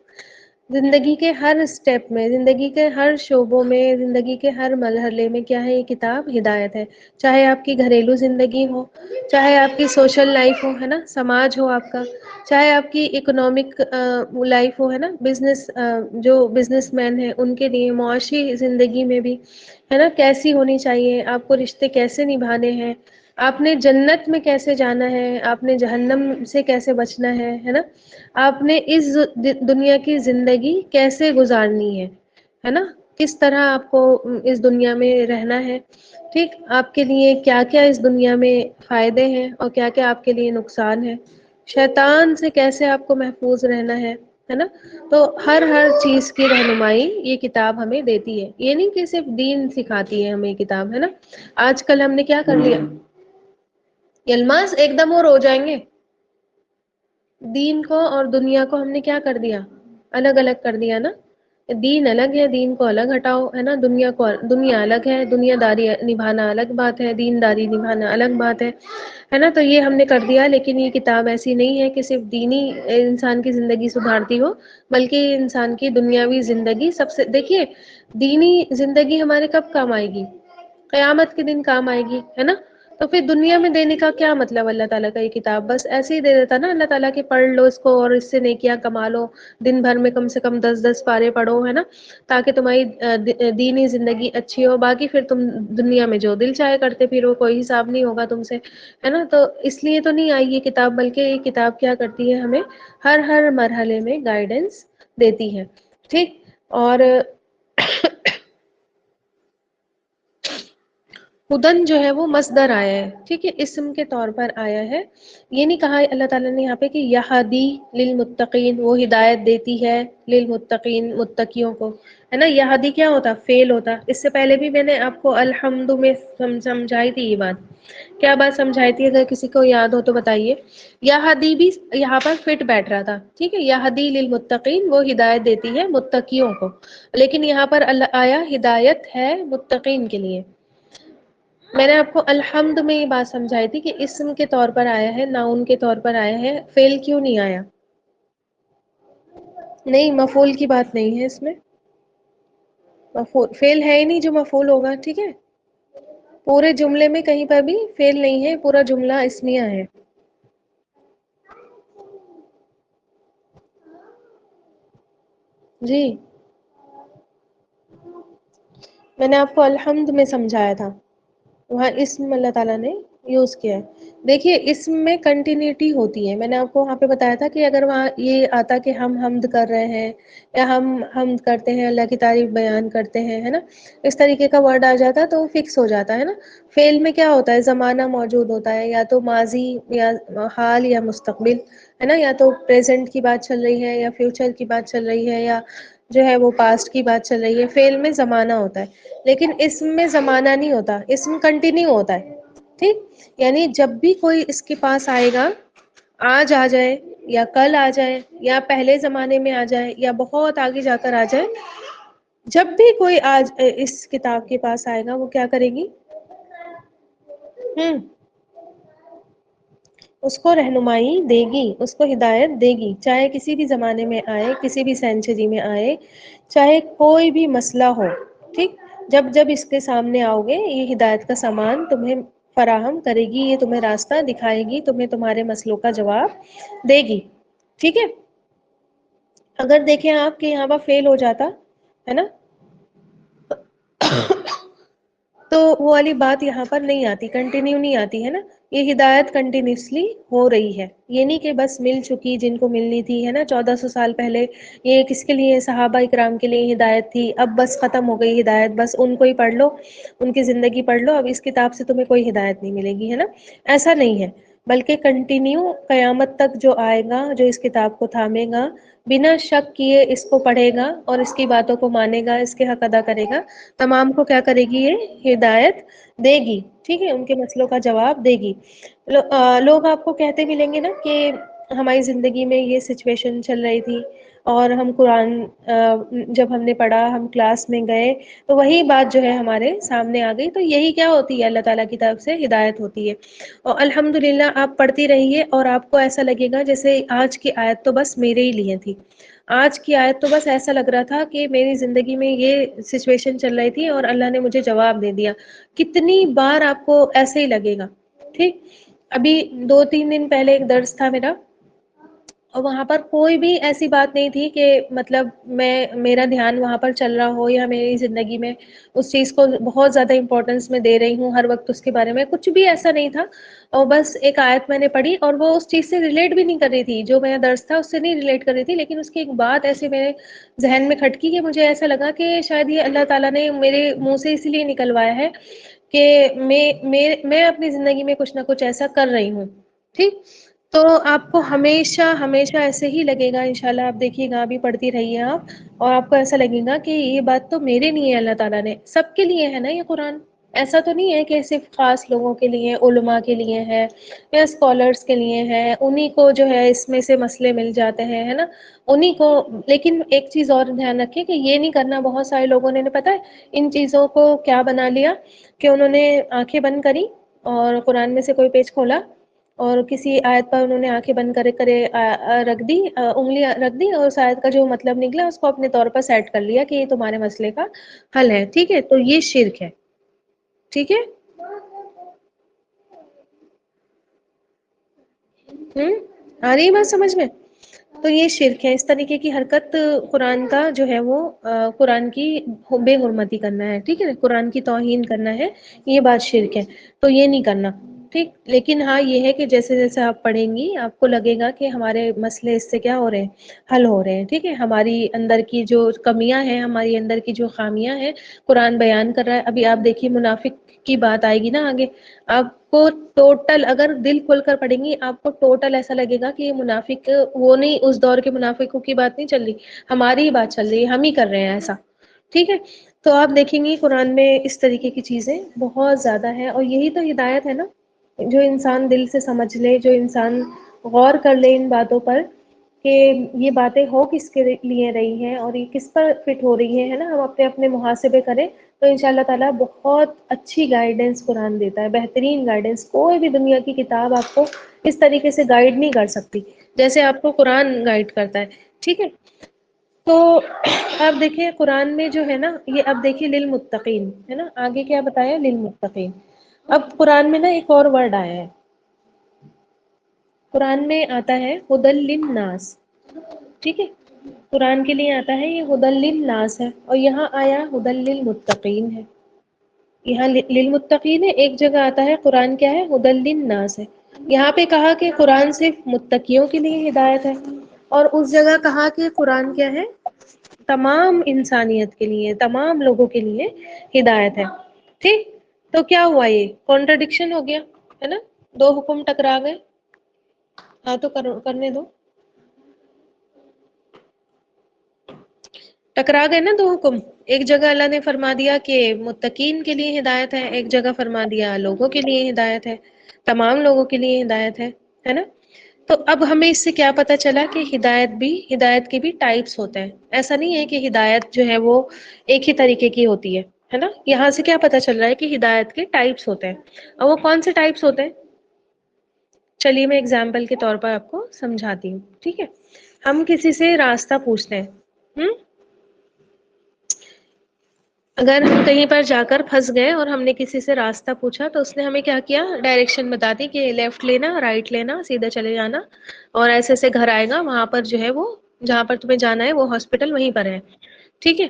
زندگی کے ہر اسٹیپ میں، زندگی کے ہر شعبوں میں، زندگی کے ہر مرحلے میں کیا ہے یہ کتاب ہدایت ہے. چاہے آپ کی گھریلو زندگی ہو، چاہے آپ کی سوشل لائف ہو، ہے نا، سماج ہو آپ کا، چاہے آپ کی اکنامک لائف ہو، ہے نا، بزنس جو بزنس مین ہے ان کے لیے، معاشی زندگی میں بھی ہے نا کیسی ہونی چاہیے، آپ کو رشتے کیسے نبھانے ہیں، آپ نے جنت میں کیسے جانا ہے، آپ نے جہنم سے کیسے بچنا ہے نا، آپ نے اس دنیا کی زندگی کیسے گزارنی ہے نا، کس طرح آپ کو اس دنیا میں رہنا ہے. ٹھیک، آپ کے لیے کیا کیا اس دنیا میں فائدے ہیں اور کیا کیا آپ کے لیے نقصان ہے، شیطان سے کیسے آپ کو محفوظ رہنا ہے نا. تو ہر چیز کی رہنمائی یہ کتاب ہمیں دیتی ہے. یہ نہیں کہ صرف دین سکھاتی ہے ہمیں کتاب، ہے نا. آج کل ہم نے کیا کر لیا، یلماز ایک دم اور ہو جائیں گے. دین کو اور دنیا کو ہم نے کیا کر دیا، الگ الگ کر دیا نا. دین الگ ہے، دین کو الگ ہٹاؤ، ہے نا. دنیا کو، دنیا الگ ہے، دنیا داری نبھانا الگ بات ہے، دین داری نبھانا الگ بات ہے نا. تو یہ ہم نے کر دیا. لیکن یہ کتاب ایسی نہیں ہے کہ صرف دینی انسان کی زندگی سدھارتی ہو، بلکہ انسان کی دنیاوی زندگی سب سے، دیکھیے دینی زندگی ہمارے کب کام آئے گی؟ قیامت کے دن کام آئے گی، ہے نا. تو پھر دنیا میں دینے کا کیا مطلب؟ اللہ تعالیٰ کا یہ کتاب بس ایسے ہی دے دیتا نا اللہ تعالیٰ، کہ پڑھ لو اس کو اور اس سے نیکیاں کما لو، دن بھر میں کم سے کم 10 پارے پڑھو، ہے نا، تاکہ تمہاری دینی زندگی اچھی ہو. باقی پھر تم دنیا میں جو دل چاہے کرتے پھرو، کوئی حساب نہیں ہوگا تم سے، ہے نا. تو اس لیے تو نہیں آئی یہ کتاب، بلکہ یہ کتاب کیا کرتی ہے، ہمیں ہر مرحلے میں گائیڈنس دیتی ہے. ٹھیک، اور ہدن جو ہے وہ مصدر آیا ہے، ٹھیک ہے، اسم کے طور پر آیا ہے. یہ نہیں کہا اللہ تعالیٰ نے یہاں پہ کہ یہدی للمتقین، وہ ہدایت دیتی ہے للمتقین، متقیوں کو، ہے نا. یہدی کیا ہوتا؟ فعل ہوتا. اس سے پہلے بھی میں نے آپ کو الحمد میں سمجھائی تھی یہ بات. کیا بات سمجھائی تھی؟ اگر کسی کو یاد ہو تو بتائیے. یہدی بھی یہاں پر فٹ بیٹھ رہا تھا، ٹھیک ہے. یہدی للمتقین، وہ ہدایت دیتی ہے متقیوں کو. لیکن یہاں پر اللہ آیا ہدایت ہے متقین کے لیے. میں نے آپ کو الحمد میں یہ بات سمجھائی تھی کہ اسم کے طور پر آیا ہے، ناؤن کے طور پر آیا ہے، فعل کیوں نہیں آیا؟ نہیں، مفعول کی بات نہیں ہے اس میں. مفعول فعل ہے ہی نہیں جو مفعول ہوگا، ٹھیک ہے. پورے جملے میں کہیں پر بھی فعل نہیں ہے، پورا جملہ اسمیہ ہے. جی میں نے آپ کو الحمد میں سمجھایا تھا، وہاں اسم اللہ تعالیٰ نے یوز کیا ہے. دیکھیے اس میں کنٹینیوٹی ہوتی ہے. میں نے آپ کو وہاں پہ بتایا تھا کہ اگر وہاں یہ آتا کہ ہم حمد کر رہے ہیں، یا ہم حمد کرتے ہیں، اللہ کی تعریف بیان کرتے ہیں، ہے نا، اس طریقے کا ورڈ آ جاتا ہے تو وہ فکس ہو جاتا ہے نا. فعل میں کیا ہوتا ہے؟ زمانہ موجود ہوتا ہے، یا تو ماضی یا حال یا مستقبل، ہے نا. یا تو پریزنٹ کی بات چل رہی ہے، یا فیوچر کی بات چل رہی ہے، یا جو ہے وہ پاسٹ کی بات چل رہی ہے. فعل میں زمانہ ہوتا ہے، لیکن اسم میں زمانہ نہیں ہوتا، اسم کنٹینیو ہوتا ہے. ٹھیک، یعنی جب بھی کوئی اس کے پاس آئے گا، آج آ جائے یا کل آ جائے یا پہلے زمانے میں آ جائے یا بہت آگے جا کر آ جائے، جب بھی کوئی آج اس کتاب کے پاس آئے گا وہ کیا کرے گی؟ ہوں اس کو رہنمائی دے گی، اس کو ہدایت دے گی، چاہے کسی بھی زمانے میں آئے، کسی بھی سینچری میں آئے، چاہے کوئی بھی مسئلہ ہو. ٹھیک، جب جب اس کے سامنے آؤ گے یہ ہدایت کا سامان تمہیں فراہم کرے گی، یہ تمہیں راستہ دکھائے گی، تمہیں تمہارے مسئلوں کا جواب دے گی. ٹھیک ہے. اگر دیکھیں آپ کہ یہاں پر فیل ہو جاتا ہے نا تو وہ والی بات یہاں پر نہیں آتی، کنٹینیو نہیں آتی ہے نا. یہ ہدایت کنٹینیوسلی ہو رہی ہے، یہ نہیں کہ بس مل چکی جن کو ملنی تھی ہے نا 1400 سال پہلے. یہ کس کے لیے؟ صحابہ اکرام کے لیے ہدایت تھی، اب بس ختم ہو گئی ہدایت، بس ان کو ہی پڑھ لو، ان کی زندگی پڑھ لو، اب اس کتاب سے تمہیں کوئی ہدایت نہیں ملے گی ہے نا. ایسا نہیں ہے، بلکہ کنٹینیو قیامت تک جو آئے گا، جو اس کتاب کو تھامے گا، بنا شک کیے اس کو پڑھے گا اور اس کی باتوں کو مانے گا، اس کے حق ادا کرے گا، تمام کو کیا کرے گی؟ یہ ہدایت دے گی. ٹھیک ہے، ان کے مسئلوں کا جواب دے گی. لوگ آپ کو کہتے ملیں گے نا کہ ہماری زندگی میں یہ سچویشن چل رہی تھی اور ہم قرآن جب ہم نے پڑھا، ہم کلاس میں گئے تو وہی بات جو ہے ہمارے سامنے آ گئی. تو یہی کیا ہوتی ہے؟ اللہ تعالیٰ کی طرف سے ہدایت ہوتی ہے. اور الحمدللہ آپ پڑھتی رہیے اور آپ کو ایسا لگے گا جیسے آج کی آیت تو بس میرے ہی لیے تھی، آج کی آیت تو بس ایسا لگ رہا تھا کہ میری زندگی میں یہ سچویشن چل رہی تھی اور اللہ نے مجھے جواب دے دیا. کتنی بار آپ کو ایسے ہی لگے گا. ٹھیک. ابھی 2-3 دن پہلے ایک درس تھا میرا، اور وہاں پر کوئی بھی ایسی بات نہیں تھی کہ مطلب میرا دھیان وہاں پر چل رہا ہو یا میری زندگی میں اس چیز کو بہت زیادہ امپورٹنس میں دے رہی ہوں ہر وقت اس کے بارے میں، کچھ بھی ایسا نہیں تھا. اور بس ایک آیت میں نے پڑھی اور وہ اس چیز سے ریلیٹ بھی نہیں کر رہی تھی، جو میرا درس تھا اس سے نہیں ریلیٹ کر رہی تھی، لیکن اس کی ایک بات ایسے میرے ذہن میں کھٹکی کہ مجھے ایسا لگا کہ شاید یہ اللہ تعالیٰ نے میرے منہ سے اس لیے نکلوایا ہے کہ میں اپنی زندگی میں کچھ نہ کچھ ایسا کر رہی ہوں. ٹھیک. تو آپ کو ہمیشہ ہمیشہ ایسے ہی لگے گا، انشاءاللہ آپ دیکھیے گا، ابھی پڑھتی رہیے آپ، اور آپ کو ایسا لگے گا کہ یہ بات تو میرے لیے اللہ تعالیٰ نے، سب کے لیے ہے نا یہ قرآن. ایسا تو نہیں ہے کہ صرف خاص لوگوں کے لیے، علماء کے لیے ہے یا اسکالرس کے لیے ہے، انہی کو جو ہے اس میں سے مسئلے مل جاتے ہیں ہے نا، انہی کو. لیکن ایک چیز اور دھیان رکھیں کہ یہ نہیں کرنا. بہت سارے لوگوں نے پتہ ہے ان چیزوں کو کیا بنا لیا کہ انہوں نے آنکھیں بند کری اور قرآن میں سے کوئی پیج کھولا اور کسی آیت پر انہوں نے آنکھیں بند کرے کرے رکھ دی، انگلیاں رکھ دی، اور اس آیت کا جو مطلب نکلا اس کو اپنے طور پر سیٹ کر لیا کہ یہ تمہارے مسئلے کا حل ہے. ٹھیک ہے. تو یہ شرک ہے. ٹھیک ہے. آ رہی ہے بات سمجھ میں؟ تو یہ شرک ہے. اس طریقے کی حرکت قرآن کا جو ہے وہ قرآن کی بے حرمتی کرنا ہے. ٹھیک ہے، قرآن کی توہین کرنا ہے، یہ بات شرک ہے. تو یہ نہیں کرنا. ٹھیک. لیکن ہاں یہ ہے کہ جیسے جیسے آپ پڑھیں گی آپ کو لگے گا کہ ہمارے مسئلے اس سے کیا ہو رہے ہیں؟ حل ہو رہے ہیں. ٹھیک ہے. ہماری اندر کی جو کمیاں ہیں، ہماری اندر کی جو خامیاں ہیں، قرآن بیان کر رہا ہے. ابھی آپ دیکھیے منافق کی بات آئے گی نا آگے، آپ کو ٹوٹل اگر دل کھول کر پڑھیں گی آپ کو ٹوٹل ایسا لگے گا کہ یہ منافق وہ نہیں، اس دور کے منافقوں کی بات نہیں چل رہی، ہماری ہی بات چل رہی ہے، ہم ہی کر رہے ہیں ایسا. ٹھیک ہے. تو آپ دیکھیں گی قرآن میں اس طریقے کی چیزیں بہت زیادہ ہیں، اور یہی تو ہدایت ہے نا. جو انسان دل سے سمجھ لے، جو انسان غور کر لے ان باتوں پر کہ یہ باتیں ہو کس کے لیے رہی ہیں اور یہ کس پر فٹ ہو رہی ہے نا، ہم اپنے اپنے محاسبے کریں تو ان شاء اللہ تعالیٰ بہت اچھی گائیڈنس قرآن دیتا ہے، بہترین گائیڈنس. کوئی بھی دنیا کی کتاب آپ کو اس طریقے سے گائیڈ نہیں کر سکتی جیسے آپ کو قرآن گائیڈ کرتا ہے. ٹھیک ہے. تو آپ دیکھیں قرآن میں جو ہے نا، یہ اب دیکھیے للمتقین ہے نا، آگے کیا بتایا؟ للمتقین. اب قرآن میں نا ایک اور ورڈ آیا ہے، قرآن میں آتا ہے ہدی للناس. ٹھیک ہے. قرآن کے لیے آتا ہے یہ ہدی للناس ہے، اور یہاں آیا ہدی للمتقین ہے. یہاں للمتقین ہے، ایک جگہ آتا ہے قرآن کیا ہے؟ ہدی للناس ہے. یہاں پہ کہا کہ قرآن صرف متقیوں کے لیے ہدایت ہے، اور اس جگہ کہا کہ قرآن کیا ہے؟ تمام انسانیت کے لیے، تمام لوگوں کے لیے ہدایت ہے. ٹھیک. تو کیا ہوا؟ یہ کانٹرڈکشن ہو گیا ہے نا، دو حکم ٹکرا گئے. ہاں تو کرنے دو. ٹکرا گئے نا دو حکم. ایک جگہ اللہ نے فرما دیا کہ متقین کے لیے ہدایت ہے، ایک جگہ فرما دیا لوگوں کے لیے ہدایت ہے، تمام لوگوں کے لیے ہدایت ہے نا. تو اب ہمیں اس سے کیا پتا چلا کہ ہدایت کے بھی ٹائپس ہوتے ہیں. ایسا نہیں ہے کہ ہدایت جو ہے وہ ایک ہی طریقے کی ہوتی ہے نا. یہاں سے کیا پتا چل رہا ہے کہ ہدایت کے ٹائپس ہوتے ہیں. اور وہ کون سے ٹائپس ہوتے ہیں؟ چلیے میں اگزامپل کے طور پر آپ کو سمجھاتی ہوں. ٹھیک ہے. ہم کسی سے راستہ پوچھتے ہیں. اگر ہم کہیں پر جا کر پھنس گئے اور ہم نے کسی سے راستہ پوچھا تو اس نے ہمیں کیا کیا، ڈائریکشن بتا دی کہ لیفٹ لینا، رائٹ لینا، سیدھا چلے جانا اور ایسے ایسے گھر آئے گا، وہاں پر جو ہے وہ جہاں پر تمہیں جانا ہے وہ ہاسپٹل وہیں پر ہے، ٹھیک ہے۔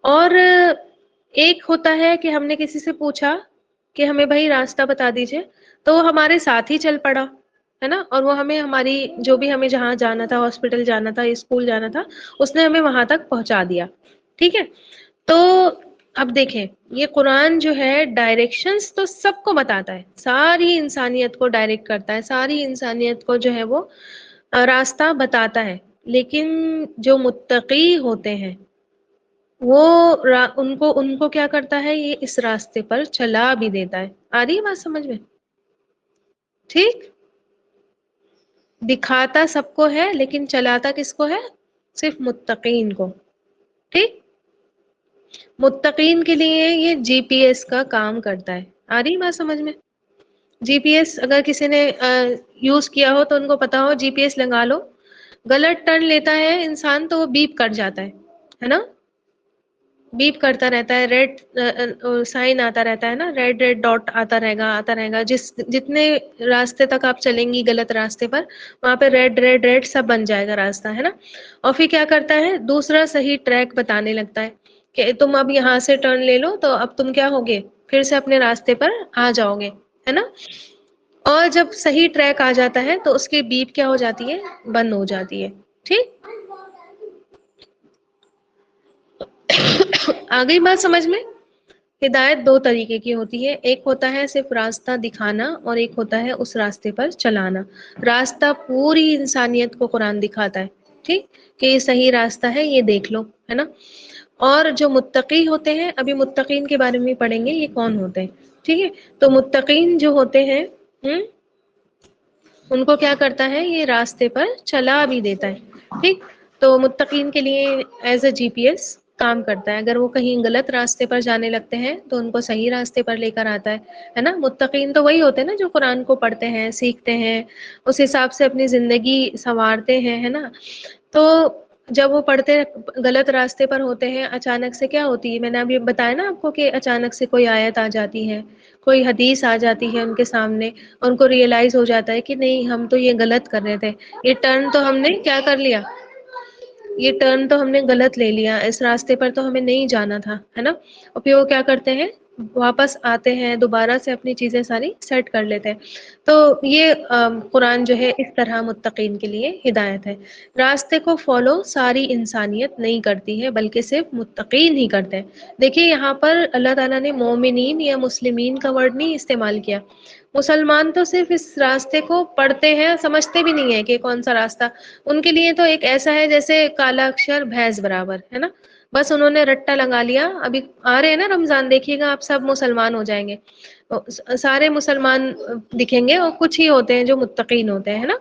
اور ایک ہوتا ہے کہ ہم نے کسی سے پوچھا کہ ہمیں بھائی راستہ بتا دیجئے، تو وہ ہمارے ساتھ ہی چل پڑا ہے نا، اور وہ ہمیں ہماری جو بھی ہمیں جہاں جانا تھا، ہاسپٹل جانا تھا، اسکول جانا تھا، اس نے ہمیں وہاں تک پہنچا دیا، ٹھیک ہے۔ تو اب دیکھیں یہ قرآن جو ہے ڈائریکشنز تو سب کو بتاتا ہے، ساری انسانیت کو ڈائریکٹ کرتا ہے، ساری انسانیت کو جو ہے وہ راستہ بتاتا ہے، لیکن جو متقی ہوتے ہیں وہ ان کو کیا کرتا ہے، یہ اس راستے پر چلا بھی دیتا ہے۔ آ رہی ہے بات سمجھ میں؟ ٹھیک، دکھاتا سب کو ہے لیکن چلاتا کس کو ہے، صرف متقین کو، ٹھیک۔ متقین کے لیے یہ جی پی ایس کا کام کرتا ہے۔ آ رہی بات سمجھ میں؟ جی پی ایس اگر کسی نے یوز کیا ہو تو ان کو پتا ہو، جی پی ایس لگا لو، غلط ٹرن لیتا ہے انسان تو وہ بیپ کٹ جاتا ہے نا، بیپ کرتا رہتا ہے، ریڈ سائن آتا رہتا ہے نا، ریڈ ریڈ ڈاٹ آتا رہے گا، جتنے راستے تک آپ چلیں گی غلط راستے پر وہاں پہ ریڈ ریڈ ریڈ سب بن جائے گا راستہ، ہے نا۔ اور پھر کیا کرتا ہے، دوسرا صحیح ٹریک بتانے لگتا ہے کہ تم اب یہاں سے ٹرن لے لو تو اب تم کیا ہوگے، پھر سے اپنے راستے پر آ جاؤ گے، ہے نا۔ اور جب صحیح ٹریک آ جاتا ہے تو اس کی بیپ کیا ہو جاتی ہے، بند ہو جاتی ہے، ٹھیک۔ آ گئی بات سمجھ میں؟ ہدایت دو طریقے کی ہوتی ہے، ایک ہوتا ہے صرف راستہ دکھانا اور ایک ہوتا ہے اس راستے پر چلانا۔ راستہ پوری انسانیت کو قرآن دکھاتا ہے، ٹھیک، کہ یہ صحیح راستہ ہے، یہ دیکھ لو، ہے نا۔ اور جو متقی ہوتے ہیں، ابھی متقین کے بارے میں پڑھیں گے یہ کون ہوتے ہیں، ٹھیک ہے۔ تو متقین جو ہوتے ہیں ان کو کیا کرتا ہے، یہ راستے پر چلا بھی دیتا ہے، ٹھیک۔ تو متقین کے لیے as a G P S کام کرتا ہے، اگر وہ کہیں غلط راستے پر جانے لگتے ہیں تو ان کو صحیح راستے پر لے کر آتا ہے نا۔ متقین تو وہی ہوتے ہیں نا جو قرآن کو پڑھتے ہیں، سیکھتے ہیں، اس حساب سے اپنی زندگی سنوارتے ہیں، ہے نا۔ تو جب وہ پڑھتے غلط راستے پر ہوتے ہیں، اچانک سے کیا ہوتی ہے، میں نے ابھی بتایا نا آپ کو کہ اچانک سے کوئی آیت آ جاتی ہے، کوئی حدیث آ جاتی ہے ان کے سامنے، ان کو ریئلائز ہو جاتا ہے کہ نہیں ہم تو یہ غلط کر رہے تھے، یہ ٹرن تو ہم نے کیا کر لیا، یہ ٹرن تو ہم نے غلط لے لیا، اس راستے پر تو ہمیں نہیں جانا تھا، ہے نا۔ اور پھر وہ کیا کرتے ہیں، واپس آتے ہیں، دوبارہ سے اپنی چیزیں ساری سیٹ کر لیتے ہیں۔ تو یہ قرآن جو ہے اس طرح متقین کے لیے ہدایت ہے۔ راستے کو فالو ساری انسانیت نہیں کرتی ہے بلکہ صرف متقین ہی کرتے ہیں۔ دیکھیے یہاں پر اللہ تعالیٰ نے مومنین یا مسلمین کا ورڈ نہیں استعمال کیا، مسلمان تو صرف اس راستے کو پڑھتے ہیں، سمجھتے بھی نہیں ہے کہ کون سا راستہ، ان کے لیے تو ایک ایسا ہے جیسے کالا اکشر بھینس برابر، ہے نا، بس انہوں نے رٹا لگا لیا۔ ابھی آ رہے ہیں نا رمضان، دیکھیے گا آپ سب مسلمان ہو جائیں گے، سارے مسلمان دکھیں گے اور کچھ ہی ہوتے ہیں جو متقین ہوتے ہیں، ہے نا۔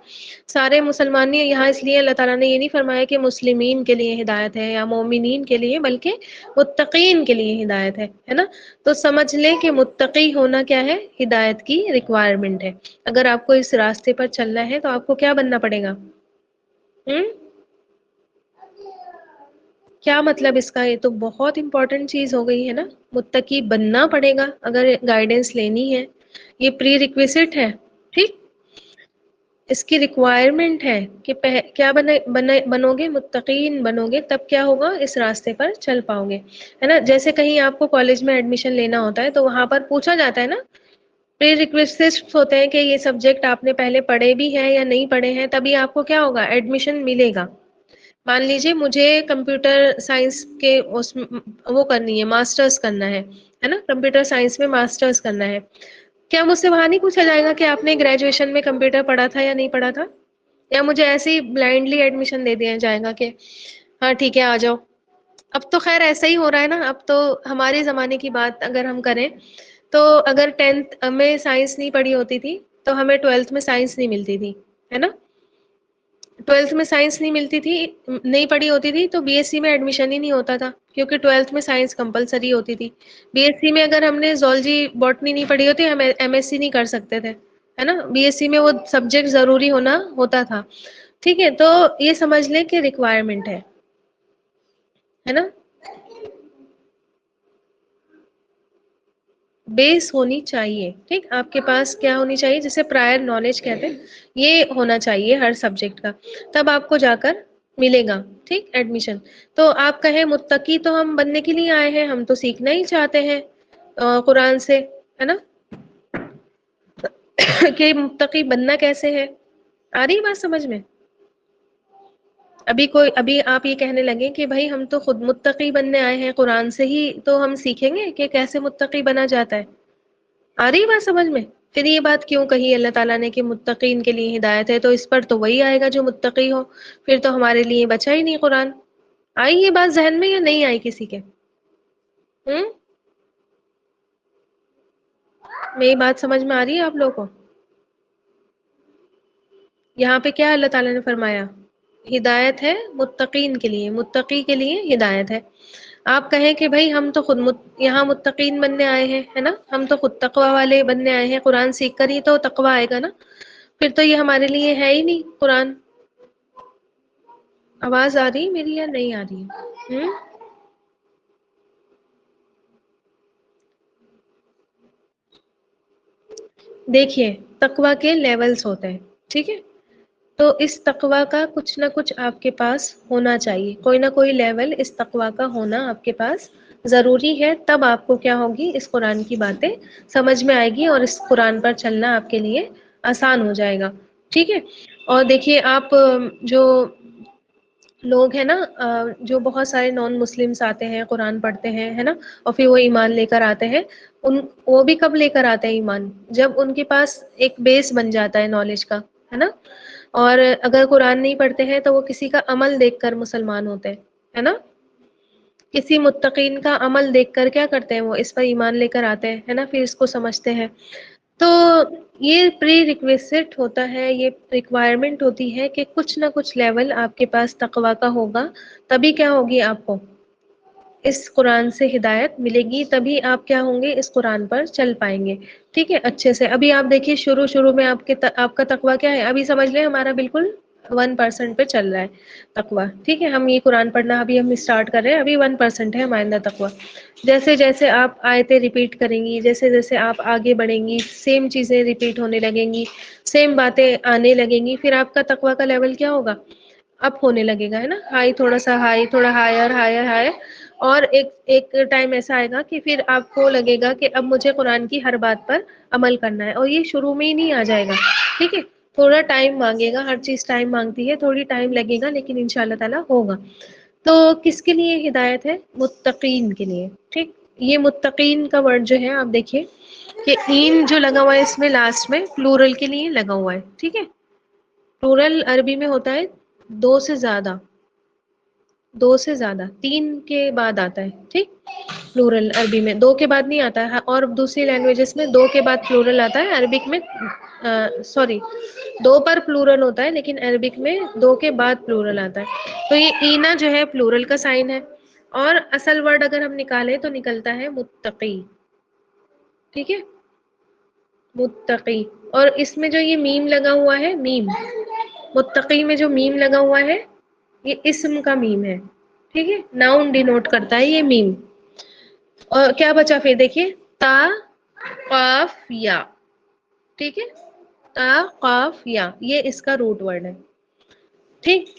سارے مسلمان نہیں یہاں، اس لیے اللہ تعالیٰ نے یہ نہیں فرمایا کہ مسلمین کے لیے ہدایت ہے یا مومنین کے لیے، بلکہ متقین کے لیے ہدایت ہے نا۔ تو سمجھ لیں کہ متقی ہونا کیا ہے، ہدایت کی ریکوائرمنٹ ہے۔ اگر آپ کو اس راستے پر چلنا ہے تو آپ کو کیا بننا پڑے گا، کیا مطلب اس کا، یہ تو بہت امپورٹنٹ چیز ہو گئی ہے نا، متقی بننا پڑے گا اگر گائیڈنس لینی ہے، یہ پری ریکویزٹ ہے، ٹھیک، اس کی ریکوائرمنٹ ہے کہ کیا بنو گے، متقین بنو گے تب کیا ہوگا، اس راستے پر چل پاؤ گے، ہے نا۔ جیسے کہیں آپ کو کالج میں ایڈمیشن لینا ہوتا ہے تو وہاں پر پوچھا جاتا ہے نا، پری ریکویزٹ ہوتے ہیں کہ یہ سبجیکٹ آپ نے پہلے پڑھے بھی ہیں یا نہیں پڑھے ہیں، تبھی آپ کو کیا ہوگا، ایڈمیشن ملے گا۔ مان لیجیے مجھے کمپیوٹر سائنس کے وہ کرنی ہے، ماسٹرز کرنا ہے نا، کمپیوٹر سائنس میں ماسٹرز کرنا ہے، کیا مجھ سے وہاں نہیں پوچھا جائے گا کہ آپ نے گریجویشن میں کمپیوٹر پڑھا تھا یا نہیں پڑھا تھا، یا مجھے ایسے ہی بلائنڈلی ایڈمیشن دے دیا جائے گا کہ ہاں ٹھیک ہے آ جاؤ۔ اب تو خیر ایسا ہی ہو رہا ہے نا، اب تو ہمارے زمانے کی بات اگر ہم کریں تو اگر 10th میں سائنس نہیں پڑھی ہوتی تھی تو ہمیں 12th میں سائنس نہیں ملتی تھی، ہے نا۔ 12th میں سائنس نہیں ملتی تھی، نہیں پڑھی ہوتی تھی تو بی ایس سی میں ایڈمیشن ہی نہیں ہوتا تھا، کیونکہ 12th میں سائنس کمپلسری ہوتی تھی۔ بی ایس سی میں اگر ہم نے زولوجی باٹنی نہیں پڑھی ہوتی، ہم ایم ایس سی نہیں کر سکتے تھے، ہے نا، بی ایس سی میں وہ سبجیکٹ ضروری ہوتا تھا، ٹھیک ہے۔ تو یہ سمجھ لیں کہ ریکوائرمنٹ ہے نا۔ بیس ہونی چاہیے. ٹھیک, آپ کے پاس کیا ہونی چاہیے, جسے پرائر نالج کہتے ہیں, یہ ہونا چاہیے ہر سبجیکٹ کا, تب آپ کو جا کر ملے گا. ٹھیک, ایڈمیشن. تو آپ کہیں متقی تو ہم بننے کے لیے آئے ہیں, ہم تو سیکھنا ہی چاہتے ہیں قرآن سے, ہے نا, کہ متقی بننا کیسے ہے. آ رہی بات سمجھ میں؟ ابھی آپ یہ کہنے لگے کہ بھائی ہم تو خود متقی بننے آئے ہیں, قرآن سے ہی تو ہم سیکھیں گے کہ کیسے متقی بنا جاتا ہے. آ رہی بات سمجھ میں؟ پھر یہ بات کیوں کہی اللہ تعالیٰ نے کہ متقین کے لیے ہدایت ہے, تو اس پر تو وہی آئے گا جو متقی ہو, پھر تو ہمارے لیے بچا ہی نہیں قرآن. آئی یہ بات ذہن میں یا نہیں آئی کسی کے؟ میری بات سمجھ میں آ رہی ہے آپ لوگوں کو؟ یہاں پہ کیا اللہ تعالیٰ نے فرمایا؟ ہدایت ہے متقین کے لیے, متقی کے لیے ہدایت ہے. آپ کہیں کہ بھائی ہم تو خود یہاں متقین بننے آئے ہیں, ہے نا, ہم تو خود تقوی والے بننے آئے ہیں, قرآن سیکھ کر ہی تو تقوی آئے گا نا, پھر تو یہ ہمارے لیے ہے ہی نہیں قرآن. آواز آ رہی میری یا نہیں آ رہی؟ دیکھیے, تقوی کے لیولز ہوتے ہیں, ٹھیک ہے, تو اس تقوی کا کچھ نہ کچھ آپ کے پاس ہونا چاہیے, کوئی نہ کوئی لیول اس تقوی کا ہونا آپ کے پاس ضروری ہے, تب آپ کو کیا ہوگی, اس قرآن کی باتیں سمجھ میں آئے گی اور اس قرآن پر چلنا آپ کے لیے آسان ہو جائے گا. ٹھیک ہے, اور دیکھیے آپ جو لوگ ہیں نا, جو بہت سارے نان مسلمس آتے ہیں قرآن پڑھتے ہیں, ہے نا, اور پھر وہ ایمان لے کر آتے ہیں, وہ بھی کب لے کر آتے ہیں ایمان, جب ان کے پاس ایک بیس بن جاتا ہے نالج کا, ہے نا. اور اگر قرآن نہیں پڑھتے ہیں تو وہ کسی کا عمل دیکھ کر مسلمان ہوتے ہیں, ہے نا, کسی متقین کا عمل دیکھ کر کیا کرتے ہیں, وہ اس پر ایمان لے کر آتے ہیں, ہے نا, پھر اس کو سمجھتے ہیں. تو یہ پری ریکویسٹ ہوتا ہے, یہ ریکوائرمنٹ ہوتی ہے کہ کچھ نہ کچھ لیول آپ کے پاس تقوی کا ہوگا, تبھی کیا ہوگی, آپ کو اس قرآن سے ہدایت ملے گی, تبھی آپ کیا ہوں گے, اس قرآن پر چل پائیں گے. ٹھیک ہے, اچھے سے. ابھی آپ دیکھیے شروع میں آپ کا تقوی کیا ہے, ابھی سمجھ لیں ہمارا بالکل 1% پہ چل رہا ہے تقوی. ٹھیک ہے, ہم یہ قرآن پڑھنا ابھی ہم اسٹارٹ کر رہے ہیں, ابھی 1% ہے ہمارے اندر تقوی. جیسے جیسے آپ آیتیں ریپیٹ کریں گی, جیسے جیسے آپ آگے بڑھیں گی, سیم چیزیں ریپیٹ ہونے لگیں گی, سیم باتیں آنے لگیں گی, پھر آپ کا تقوی کا لیول کیا ہوگا, اپ ہونے لگے گا, ہے نا, ہائی, تھوڑا سا ہائی, تھوڑا ہائر ہائر ہائر, اور ایک ٹائم ایسا آئے گا کہ پھر آپ کو لگے گا کہ اب مجھے قرآن کی ہر بات پر عمل کرنا ہے, اور یہ شروع میں ہی نہیں آ جائے گا. ٹھیک ہے, تھوڑا ٹائم مانگے گا, ہر چیز ٹائم مانگتی ہے, تھوڑی ٹائم لگے گا, لیکن ان شاء اللہ تعالیٰ ہوگا. تو کس کے لیے ہدایت ہے, متقین کے لیے. ٹھیک, یہ متقین کا ورڈ جو ہے آپ دیکھیے کہ این جو لگا ہوا ہے اس میں لاسٹ میں پلورل کے لیے لگا ہوا ہے. ٹھیک ہے, پلورل عربی میں ہوتا ہے دو سے زیادہ, تین کے بعد آتا ہے. ٹھیک, پلورل عربی میں دو کے بعد نہیں آتا ہے, اور دوسری لینگویجز میں دو کے بعد پلورل آتا ہے, عربک میں سوری دو پر پلورل ہوتا ہے, لیکن عربک میں دو کے بعد پلورل آتا ہے. تو یہ اینا جو ہے پلورل کا سائن ہے, اور اصل ورڈ اگر ہم نکالیں تو نکلتا ہے متقی. ٹھیک ہے, متقی. اور اس میں جو یہ میم لگا ہوا ہے, میم, متقی میں جو میم لگا ہوا ہے یہ اسم کا میم ہے. ٹھیک ہے, ناؤن ڈینوٹ کرتا ہے یہ میم. اور کیا بچا پھر دیکھیے, تا, قاف, یا. ٹھیک ہے, تا, قاف, یا, یہ اس کا روٹ ورڈ ہے. ٹھیک,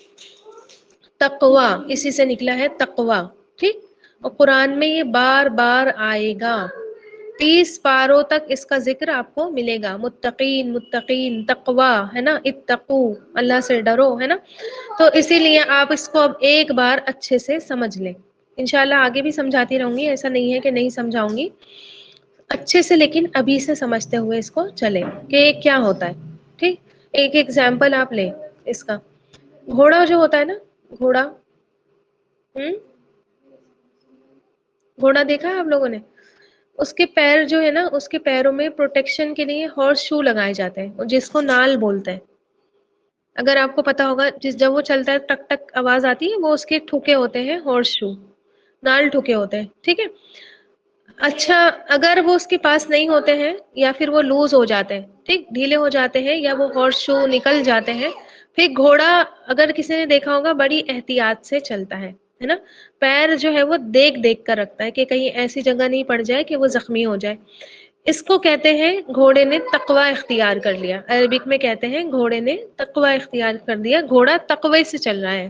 تقوی اسی سے نکلا ہے تقوی. ٹھیک, اور قرآن میں یہ بار بار آئے گا, 30 پاروں تک اس کا ذکر آپ کو ملے گا, متقین, متقین, تقوی, ہے نا, اتقو, اللہ سے ڈرو, ہے نا. تو اسی لیے آپ اس کو اب ایک بار اچھے سے سمجھ لیں. انشاءاللہ آگے بھی سمجھاتی رہوں گی, ایسا نہیں ہے کہ نہیں سمجھاؤں گی, اچھے سے, لیکن ابھی سے سمجھتے ہوئے اس کو چلے کہ کیا ہوتا ہے. ٹھیک, ایک ایگزامپل آپ لیں اس کا. گھوڑا جو ہوتا ہے نا, گھوڑا, گھوڑا دیکھا ہے آپ لوگوں نے, اس کے پیر جو ہے نا, اس کے پیروں میں پروٹیکشن کے لیے ہارس شو لگائے جاتے ہیں, جس کو نال بولتے ہیں. اگر آپ کو پتا ہوگا, جب وہ چلتا ہے ٹک ٹک آواز آتی ہے, وہ اس کے ٹھوکے ہوتے ہیں, ہارس شو, نال ٹھوکے ہوتے ہیں. ٹھیک ہے, اچھا اگر وہ اس کے پاس نہیں ہوتے ہیں, یا پھر وہ لوز ہو جاتے ہیں, ٹھیک, ڈھیلے ہو جاتے ہیں, یا وہ ہارس شو نکل جاتے ہیں, پھر گھوڑا اگر کسی نے دیکھا ہوگا بڑی احتیاط سے چلتا ہے نا, پیر جو ہے وہ دیکھ دیکھ کر رکھتا ہے کہ کہیں ایسی جگہ نہیں پڑ جائے کہ وہ زخمی ہو جائے. اس کو کہتے ہیں گھوڑے نے تقوی اختیار کر لیا. عربک میں کہتے ہیں گھوڑے نے تقوی اختیار کر دیا، گھوڑا تقوی سے چل رہا ہے.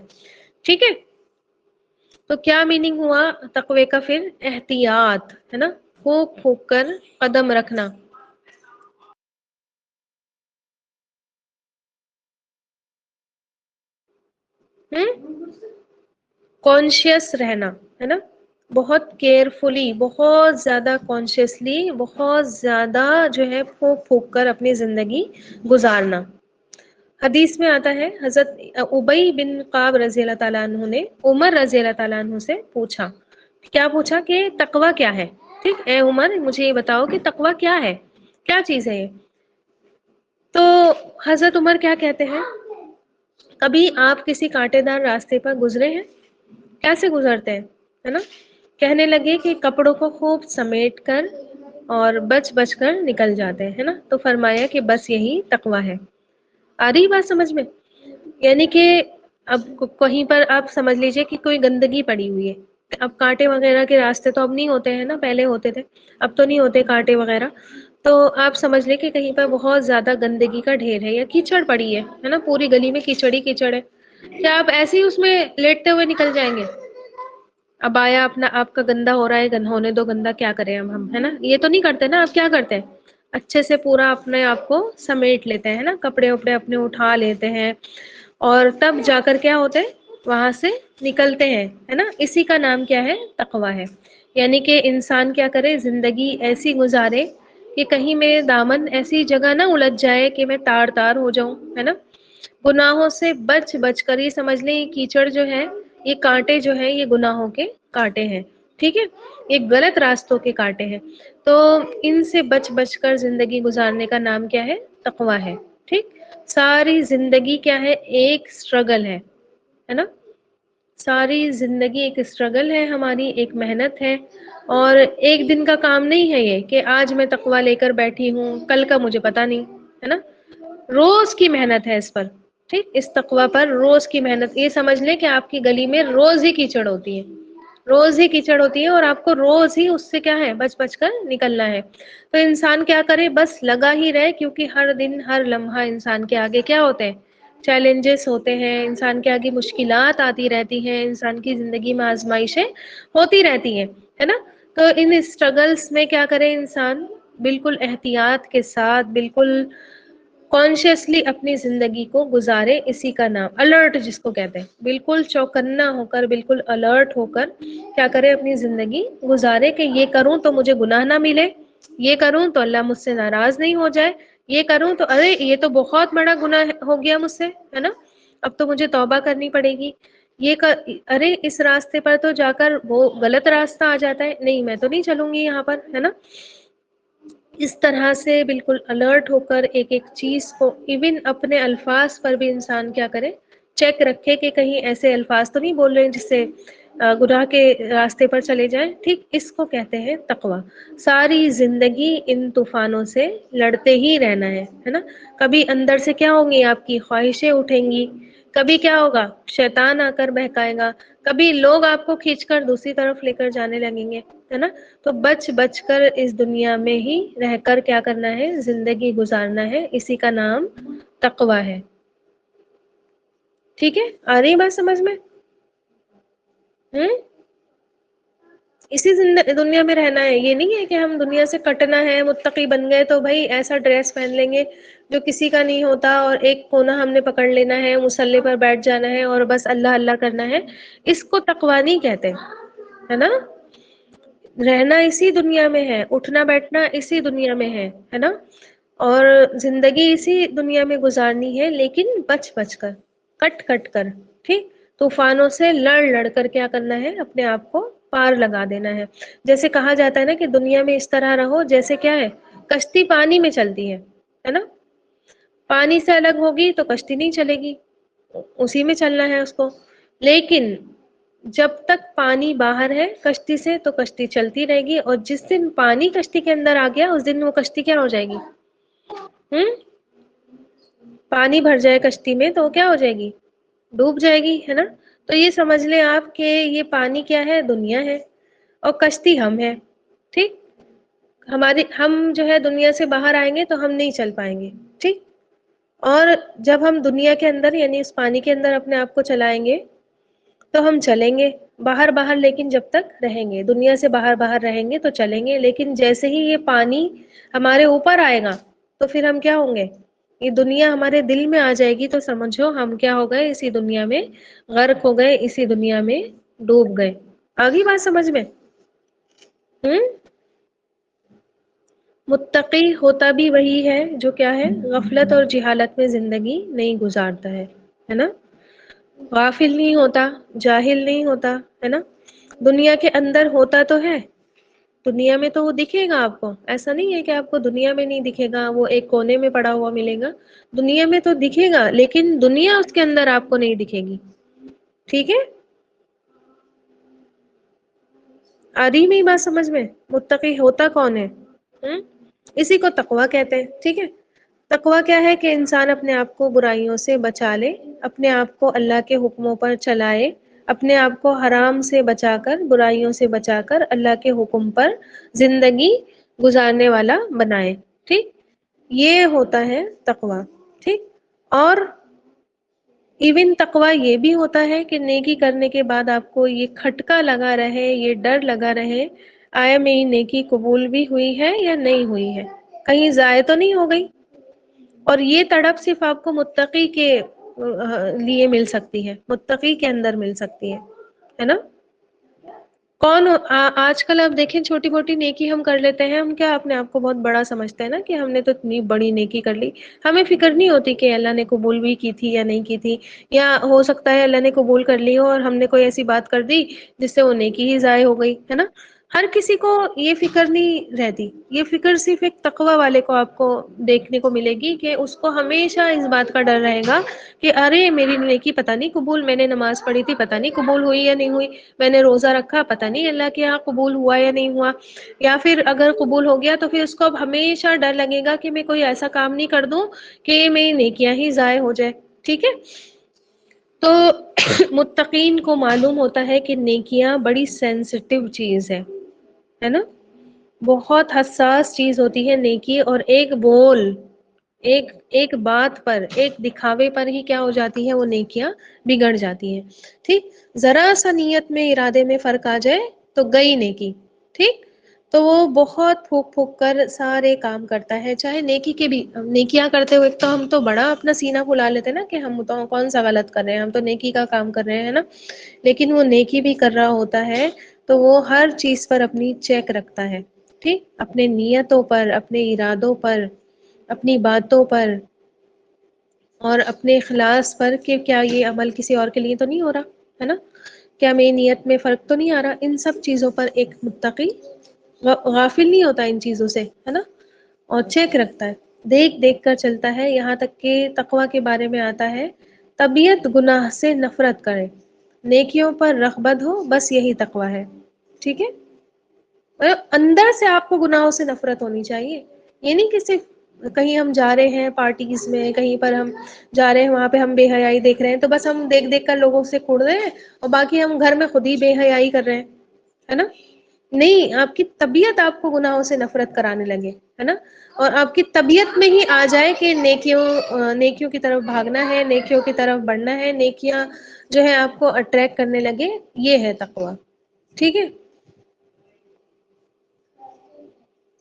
ٹھیک ہے، تو کیا میننگ ہوا تقوی کا؟ پھر احتیاط ہے نا، پھونک پھونک کر قدم رکھنا. کانشیس رہنا ہے نا، بہت کیئرفلی، بہت زیادہ کانشیسلی، بہت زیادہ جو ہے پھونک پھونک کر اپنی زندگی گزارنا. حدیث میں آتا ہے حضرت ابی بن قعب رضی اللہ تعالیٰ عنہ نے عمر رضی اللہ تعالیٰ عنہ سے پوچھا. کیا پوچھا؟ کہ تقوی کیا ہے. ٹھیک، اے عمر مجھے یہ بتاؤ کہ تقوی کیا ہے، کیا چیز ہے یہ؟ تو حضرت عمر کیا کہتے ہیں؟ کبھی آپ کسی کانٹے دار راستے پر گزرے ہیں؟ کیسے گزرتے ہیں، ہے نا؟ کہنے لگے کہ کپڑوں کو خوب سمیٹ کر اور بچ بچ کر نکل جاتے ہیں نا. تو فرمایا کہ بس یہی تقوی ہے. آ رہی بات سمجھ میں؟ یعنی کہ اب کہیں پر آپ سمجھ لیجئے کہ کوئی گندگی پڑی ہوئی ہے. اب کانٹے وغیرہ کے راستے تو اب نہیں ہوتے ہیں نا، پہلے ہوتے تھے، اب تو نہیں ہوتے کانٹے وغیرہ. تو آپ سمجھ لیں کہ کہیں پر بہت زیادہ گندگی کا ڈھیر ہے یا کیچڑ پڑی ہے نا، پوری گلی میں کیچڑ ہی کیچڑ ہے. کیا آپ ایسے ہی اس میں لیٹتے ہوئے نکل جائیں گے؟ اب آیا اپنا آپ کا گندا ہو رہا ہے، ہونے دو گندا، کیا کریں اب ہم، ہے نا؟ یہ تو نہیں کرتے نا. آپ کیا کرتے ہیں؟ اچھے سے پورا اپنے آپ کو سمیٹ لیتے ہیں نا، کپڑے وپڑے اپنے اٹھا لیتے ہیں، اور تب جا کر کیا ہوتے ہیں، وہاں سے نکلتے ہیں، ہے نا. اسی کا نام کیا ہے؟ تقوی ہے. یعنی کہ انسان کیا کرے، زندگی ایسی گزارے کہ کہیں میں دامن ایسی جگہ نہ الجھ جائے کہ میں تار تار ہو جاؤں، ہے نا. گناہوں سے بچ بچ کر، یہ سمجھ لیں یہ کیچڑ جو ہے، یہ کانٹے جو ہے، یہ گناہوں کے کانٹے ہیں. ٹھیک ہے، یہ غلط راستوں کے کانٹے ہیں. تو ان سے بچ بچ کر زندگی گزارنے کا نام کیا ہے؟ تقوی ہے. ٹھیک، ساری زندگی کیا ہے؟ ایک اسٹرگل ہے نا. ساری زندگی ایک اسٹرگل ہے ہماری، ایک محنت ہے. اور ایک دن کا کام نہیں ہے یہ کہ آج میں تقوی لے کر بیٹھی ہوں، کل کا مجھے پتا نہیں، ہے نا. روز کی محنت ہے اس پر. ٹھیک، اس تقوی پر روز کی محنت. یہ سمجھ لیں کہ آپ کی گلی میں روز ہی کیچڑ ہوتی ہے، روز ہی کیچڑ ہوتی ہے، اور آپ کو روز ہی اس سے کیا ہے، بچ بچ کر نکلنا ہے. تو انسان کیا کرے، بس لگا ہی رہے، کیونکہ ہر دن ہر لمحہ انسان کے آگے کیا ہوتے ہیں، چیلنجز ہوتے ہیں. انسان کے آگے مشکلات آتی رہتی ہیں، انسان کی زندگی میں آزمائشیں ہوتی رہتی ہیں، ہے نا. تو ان اسٹرگلس میں کیا کرے انسان، بالکل احتیاط کے ساتھ، بالکل کانشیسلی اپنی زندگی کو گزارے. اسی کا نام الرٹ جس کو کہتے ہیں، بالکل چوکنا ہو کر، بالکل الرٹ ہو کر کیا کرے، اپنی زندگی گزارے کہ یہ کروں تو مجھے گناہ نہ ملے، یہ کروں تو اللہ مجھ سے ناراض نہیں ہو جائے، یہ کروں تو ارے یہ تو بہت بڑا گناہ ہو گیا مجھ سے، ہے نا، اب تو مجھے توبہ کرنی پڑے گی. ارے اس راستے پر تو جا کر وہ غلط راستہ آ جاتا ہے، نہیں میں تو نہیں چلوں گی یہاں پر، ہے نا. اس طرح سے بالکل الرٹ ہو کر ایک ایک چیز کو، ایون اپنے الفاظ پر بھی انسان کیا کرے، چیک رکھے کہ کہیں ایسے الفاظ تو نہیں بول رہے ہیں جس سے گناہ کے راستے پر چلے جائیں. ٹھیک، اس کو کہتے ہیں تقوی. ساری زندگی ان طوفانوں سے لڑتے ہی رہنا ہے نا. کبھی اندر سے کیا ہوں گی، آپ کی خواہشیں اٹھیں گی، کبھی کیا ہوگا، شیطان آ کر بہکائے گا، کبھی لوگ آپ کو کھینچ کر دوسری طرف لے کر جانے لگیں گے، ہے نا. تو بچ بچ کر اس دنیا میں ہی رہ کر کیا کرنا ہے، زندگی گزارنا ہے. اسی کا نام تقوی ہے. ٹھیک ہے، آ رہی بات سمجھ میں؟ اسی دنیا میں رہنا ہے. یہ نہیں ہے کہ ہم دنیا سے کٹنا ہے، متقی بن گئے تو بھائی ایسا ڈریس پہن لیں گے جو کسی کا نہیں ہوتا، اور ایک کونا ہم نے پکڑ لینا ہے، مصلی پر بیٹھ جانا ہے اور بس اللہ اللہ کرنا ہے. اس کو تقوی نہیں کہتے، ہے نا. رہنا اسی دنیا میں ہے، اٹھنا بیٹھنا اسی دنیا میں ہے نا. اور زندگی اسی دنیا میں گزارنی ہے، لیکن بچ بچ کر، کٹ کٹ کر. ٹھیک، طوفانوں سے لڑ لڑ کر کیا کرنا ہے، اپنے آپ کو پار لگا دینا ہے. جیسے کہا جاتا ہے نا کہ دنیا میں اس طرح رہو جیسے کیا ہے، کشتی پانی میں چلتی ہے نا. پانی سے الگ ہوگی تو کشتی نہیں چلے گی، اسی میں چلنا ہے اس کو. لیکن جب تک پانی باہر ہے کشتی سے تو کشتی چلتی رہے گی، اور جس دن پانی کشتی کے اندر آ گیا اس دن وہ کشتی کیا ہو جائے گی، پانی بھر جائے کشتی میں تو کیا ہو جائے گی، ڈوب جائے گی، ہے نا. تو یہ سمجھ لیں آپ کہ یہ پانی کیا ہے، دنیا ہے، اور کشتی ہم ہے. ٹھیک، ہم جو ہے دنیا سے باہر آئیں گے تو ہم نہیں چل پائیں گے، ٹھیک. اور جب ہم دنیا کے اندر یعنی اس پانی کے اندر اپنے آپ کو چلائیں گے تو ہم چلیں گے باہر باہر، لیکن جب تک رہیں گے دنیا سے باہر باہر رہیں گے تو چلیں گے. لیکن جیسے ہی یہ پانی ہمارے اوپر آئے گا تو پھر ہم کیا ہوں گے؟ یہ دنیا ہمارے دل میں آ جائے گی تو سمجھو ہم کیا ہو گئے؟ اسی دنیا میں غرق ہو گئے، اسی دنیا میں ڈوب گئے. آگئی بات سمجھ میں؟ متقی ہوتا بھی وہی ہے جو کیا ہے؟ غفلت اور جہالت میں زندگی نہیں گزارتا ہے نا؟ غافل نہیں ہوتا، جاہل نہیں ہوتا، ہے نا؟ دنیا کے اندر ہوتا تو ہے، دنیا میں تو وہ دکھے گا آپ کو، ایسا نہیں ہے کہ آپ کو دنیا میں نہیں دکھے گا، وہ ایک کونے میں پڑا ہوا ملے گا. دنیا میں تو دکھے گا لیکن دنیا اس کے اندر آپ کو نہیں دکھے گی. ٹھیک ہے؟ آ رہی میری بات سمجھ میں؟ متقی ہوتا کون ہے؟ اسی کو تقویٰ کہتے ہیں. ٹھیک ہے؟ تقویٰ کیا ہے؟ کہ انسان اپنے آپ کو برائیوں سے بچا لے، اپنے آپ کو اللہ کے حکموں پر چلائے، اپنے آپ کو حرام سے بچا کر، برائیوں سے بچا کر اللہ کے حکم پر زندگی گزارنے والا بنائے. ٹھیک؟ یہ ہوتا ہے تقویٰ. ٹھیک؟ اور ایون تقویٰ یہ بھی ہوتا ہے کہ نیکی کرنے کے بعد آپ کو یہ کھٹکا لگا رہے، یہ ڈر لگا رہے، آیا میری نیکی قبول بھی ہوئی ہے یا نہیں ہوئی ہے، کہیں ضائع تو نہیں ہو گئی. اور یہ تڑپ صرف آپ کو متقی کے لیے مل سکتی ہے، متقی کے اندر مل سکتی ہے نا؟ کون آج کل آپ دیکھیں چھوٹی موٹی نیکی ہم کر لیتے ہیں، ہم کیا اپنے آپ کو بہت بڑا سمجھتے ہیں نا کہ ہم نے تو اتنی بڑی نیکی کر لی. ہمیں فکر نہیں ہوتی کہ اللہ نے قبول بھی کی تھی یا نہیں کی تھی، یا ہو سکتا ہے اللہ نے قبول کر لی ہو اور ہم نے کوئی ایسی بات کر دی جس سے وہ نیکی ہی ضائع ہو گئی، ہے نا؟ ہر کسی کو یہ فکر نہیں رہتی. یہ فکر صرف ایک تقویٰ والے کو آپ کو دیکھنے کو ملے گی کہ اس کو ہمیشہ اس بات کا ڈر رہے گا کہ ارے میری نیکی پتہ نہیں قبول، میں نے نماز پڑھی تھی پتہ نہیں قبول ہوئی یا نہیں ہوئی، میں نے روزہ رکھا پتہ نہیں اللہ کے یہاں قبول ہوا یا نہیں ہوا، یا پھر اگر قبول ہو گیا تو پھر اس کو اب ہمیشہ ڈر لگے گا کہ میں کوئی ایسا کام نہیں کر دوں کہ میری نیکیاں ہی ضائع ہو جائے. ٹھیک ہے؟ تو متقین کو معلوم ہوتا ہے کہ نیکیاں بڑی سینسٹیو چیز ہے نا؟ بہت حساس چیز ہوتی ہے نیکی، اور ایک بول، ایک بات پر، ایک دکھاوے پر ہی کیا ہو جاتی ہے؟ وہ نیکیاں بگڑ جاتی ہیں. ٹھیک؟ ذرا سا نیت میں، ارادے میں فرق آ جائے تو گئی نیکی. ٹھیک؟ تو وہ بہت پھونک پھونک کر سارے کام کرتا ہے. چاہے نیکی کے بھی، نیکیاں کرتے ہوئے تو ہم تو بڑا اپنا سینہ پھلا لیتے ہیں نا کہ ہم تو کون سا غلط کر رہے ہیں، ہم تو نیکی کا کام کر رہے ہیں نا. لیکن وہ نیکی بھی کر رہا ہوتا ہے تو وہ ہر چیز پر اپنی چیک رکھتا ہے. ٹھیک؟ اپنے نیتوں پر، اپنے ارادوں پر، اپنی باتوں پر، اور اپنے اخلاص پر کہ کیا یہ عمل کسی اور کے لیے تو نہیں ہو رہا، ہے نا؟ کیا میری نیت میں فرق تو نہیں آ رہا؟ ان سب چیزوں پر ایک متقی غافل نہیں ہوتا ان چیزوں سے، ہے نا؟ اور چیک رکھتا ہے، دیکھ دیکھ کر چلتا ہے. یہاں تک کہ تقویٰ کے بارے میں آتا ہے طبیعت گناہ سے نفرت کرے، نیکیوں پر رغبت ہو، بس یہی تقویٰ ہے. ٹھیک ہے؟ اندر سے آپ کو گناہوں سے نفرت ہونی چاہیے. یہ نہیں کہ صرف کہیں ہم جا رہے ہیں پارٹیز میں، کہیں پر ہم جا رہے ہیں وہاں پہ ہم بے حیائی دیکھ رہے ہیں تو بس ہم دیکھ دیکھ کر لوگوں سے کڑ رہے ہیں اور باقی ہم گھر میں خود ہی بے حیائی کر رہے ہیں، ہے نا؟ نہیں، آپ کی طبیعت آپ کو گناہوں سے نفرت کرانے لگے، ہے نا؟ اور آپ کی طبیعت میں ہی آ جائے کہ نیکیوں کی طرف بھاگنا ہے، نیکیوں کی طرف بڑھنا ہے، نیکیاں جو ہے آپ کو اٹریکٹ کرنے لگے. یہ ہے تقویٰ. ٹھیک ہے؟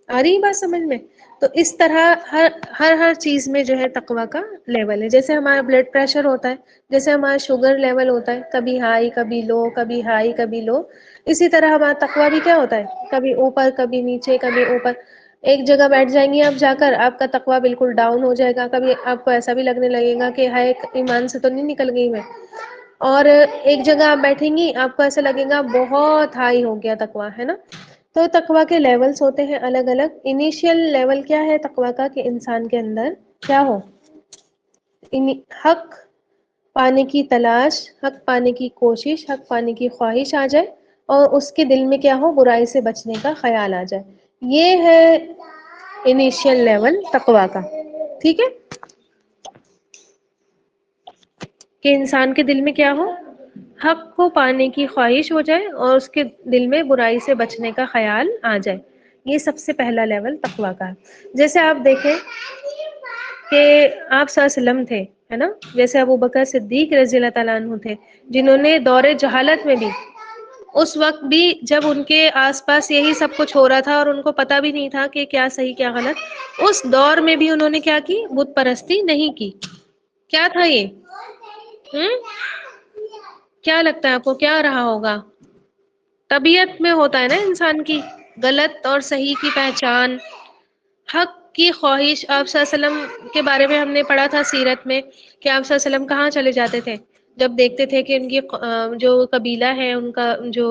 آ رہی بات سمجھ میں؟ تو اس طرح ہر چیز میں جو ہے تقویٰ کا لیول ہے. جیسے ہمارا بلڈ پریشر ہوتا ہے، جیسے ہمارا شوگر لیول ہوتا ہے، کبھی ہائی کبھی لو، کبھی ہائی کبھی لو، اسی طرح ہمارا تقویٰ بھی کیا ہوتا ہے؟ کبھی اوپر کبھی نیچے کبھی اوپر. ایک جگہ بیٹھ جائیں گی آپ جا کر، آپ کا تقویٰ بالکل ڈاؤن ہو جائے گا، کبھی آپ کو ایسا بھی لگنے لگے گا کہ ہائے ایمان سے تو نہیں نکل گئی میں. اور ایک جگہ آپ بیٹھیں گی آپ کو ایسا لگے گا بہت ہائی ہو گیا تقویٰ، ہے نا؟ تو تقویٰ کے لیولز ہوتے ہیں الگ الگ. انیشیل لیول کیا ہے تقویٰ کا؟ کہ انسان کے اندر کیا ہو؟ حق پانے کی تلاش، حق پانے کی کوشش، حق پانے کی خواہش آ جائے، اور اس کے دل میں کیا ہو؟ برائی سے بچنے کا خیال آ جائے. یہ ہے انیشیل لیول تقویٰ کا. ٹھیک ہے؟ کہ انسان کے دل میں کیا ہو؟ حق کو پانے کی خواہش ہو جائے اور اس کے دل میں برائی سے بچنے کا خیال آ جائے. یہ سب سے پہلا لیول تقویٰ کا ہے. جیسے آپ دیکھیں کہ آپ صلی اللہ علیہ وسلم تھے، ہے نا، جیسے ابو بکر صدیق رضی اللہ تعالیٰ عنہ تھے، جنہوں نے دور جہالت میں بھی، اس وقت بھی جب ان کے آس پاس یہی سب کچھ ہو رہا تھا اور ان کو پتہ بھی نہیں تھا کہ کیا صحیح کیا غلط، اس دور میں بھی انہوں نے کیا کی؟ بت پرستی نہیں کی. کیا تھا یہ؟ کیا لگتا ہے آپ کو کیا رہا ہوگا؟ طبیعت میں ہوتا ہے نا انسان کی، غلط اور صحیح کی پہچان، حق کی خواہش. آپ صلی اللہ علیہ وسلم کے بارے میں ہم نے پڑھا تھا سیرت میں کہ آپ صلی اللہ علیہ وسلم کہاں چلے جاتے تھے جب دیکھتے تھے کہ ان کی جو قبیلہ ہے، ان کا جو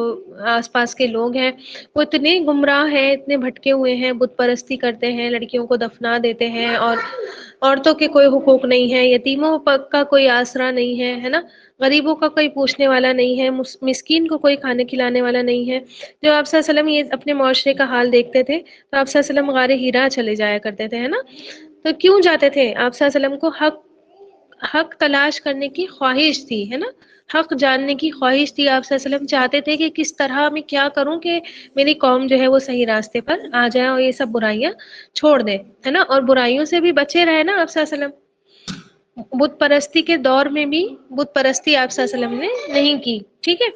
آس پاس کے لوگ ہیں وہ اتنے گمراہ ہیں، اتنے بھٹکے ہوئے ہیں، بت پرستی کرتے ہیں، لڑکیوں کو دفنا دیتے ہیں، اور عورتوں کے کوئی حقوق نہیں ہے، یتیموں کا کوئی آسرا نہیں ہے، ہے نا، غریبوں کا کوئی پوچھنے والا نہیں ہے، مسکین کو کوئی کھانے کھلانے والا نہیں ہے. جو آپ صلی اللہ علیہ وسلم یہ اپنے معاشرے کا حال دیکھتے تھے تو آپ صلی اللہ علیہ وسلم غار ہیرا چلے جایا کرتے تھے، ہے نا. تو کیوں جاتے تھے؟ آپ صلی اللہ علیہ وسلم کو حق تلاش کرنے کی خواہش تھی، ہے نا، حق جاننے کی خواہش تھی. آپ صلی اللہ علیہ وسلم چاہتے تھے کہ کس طرح میں کیا کروں کہ میری قوم جو ہے وہ صحیح راستے پر آ جائے اور یہ سب برائیاں چھوڑ دے، ہے نا، اور برائیوں سے بھی بچے رہے نا. آپ صلی اللہ علیہ وسلم بت پرستی کے دور میں بھی بت پرستی آپ صلی اللہ علیہ وسلم نے نہیں کی. ٹھیک ہے،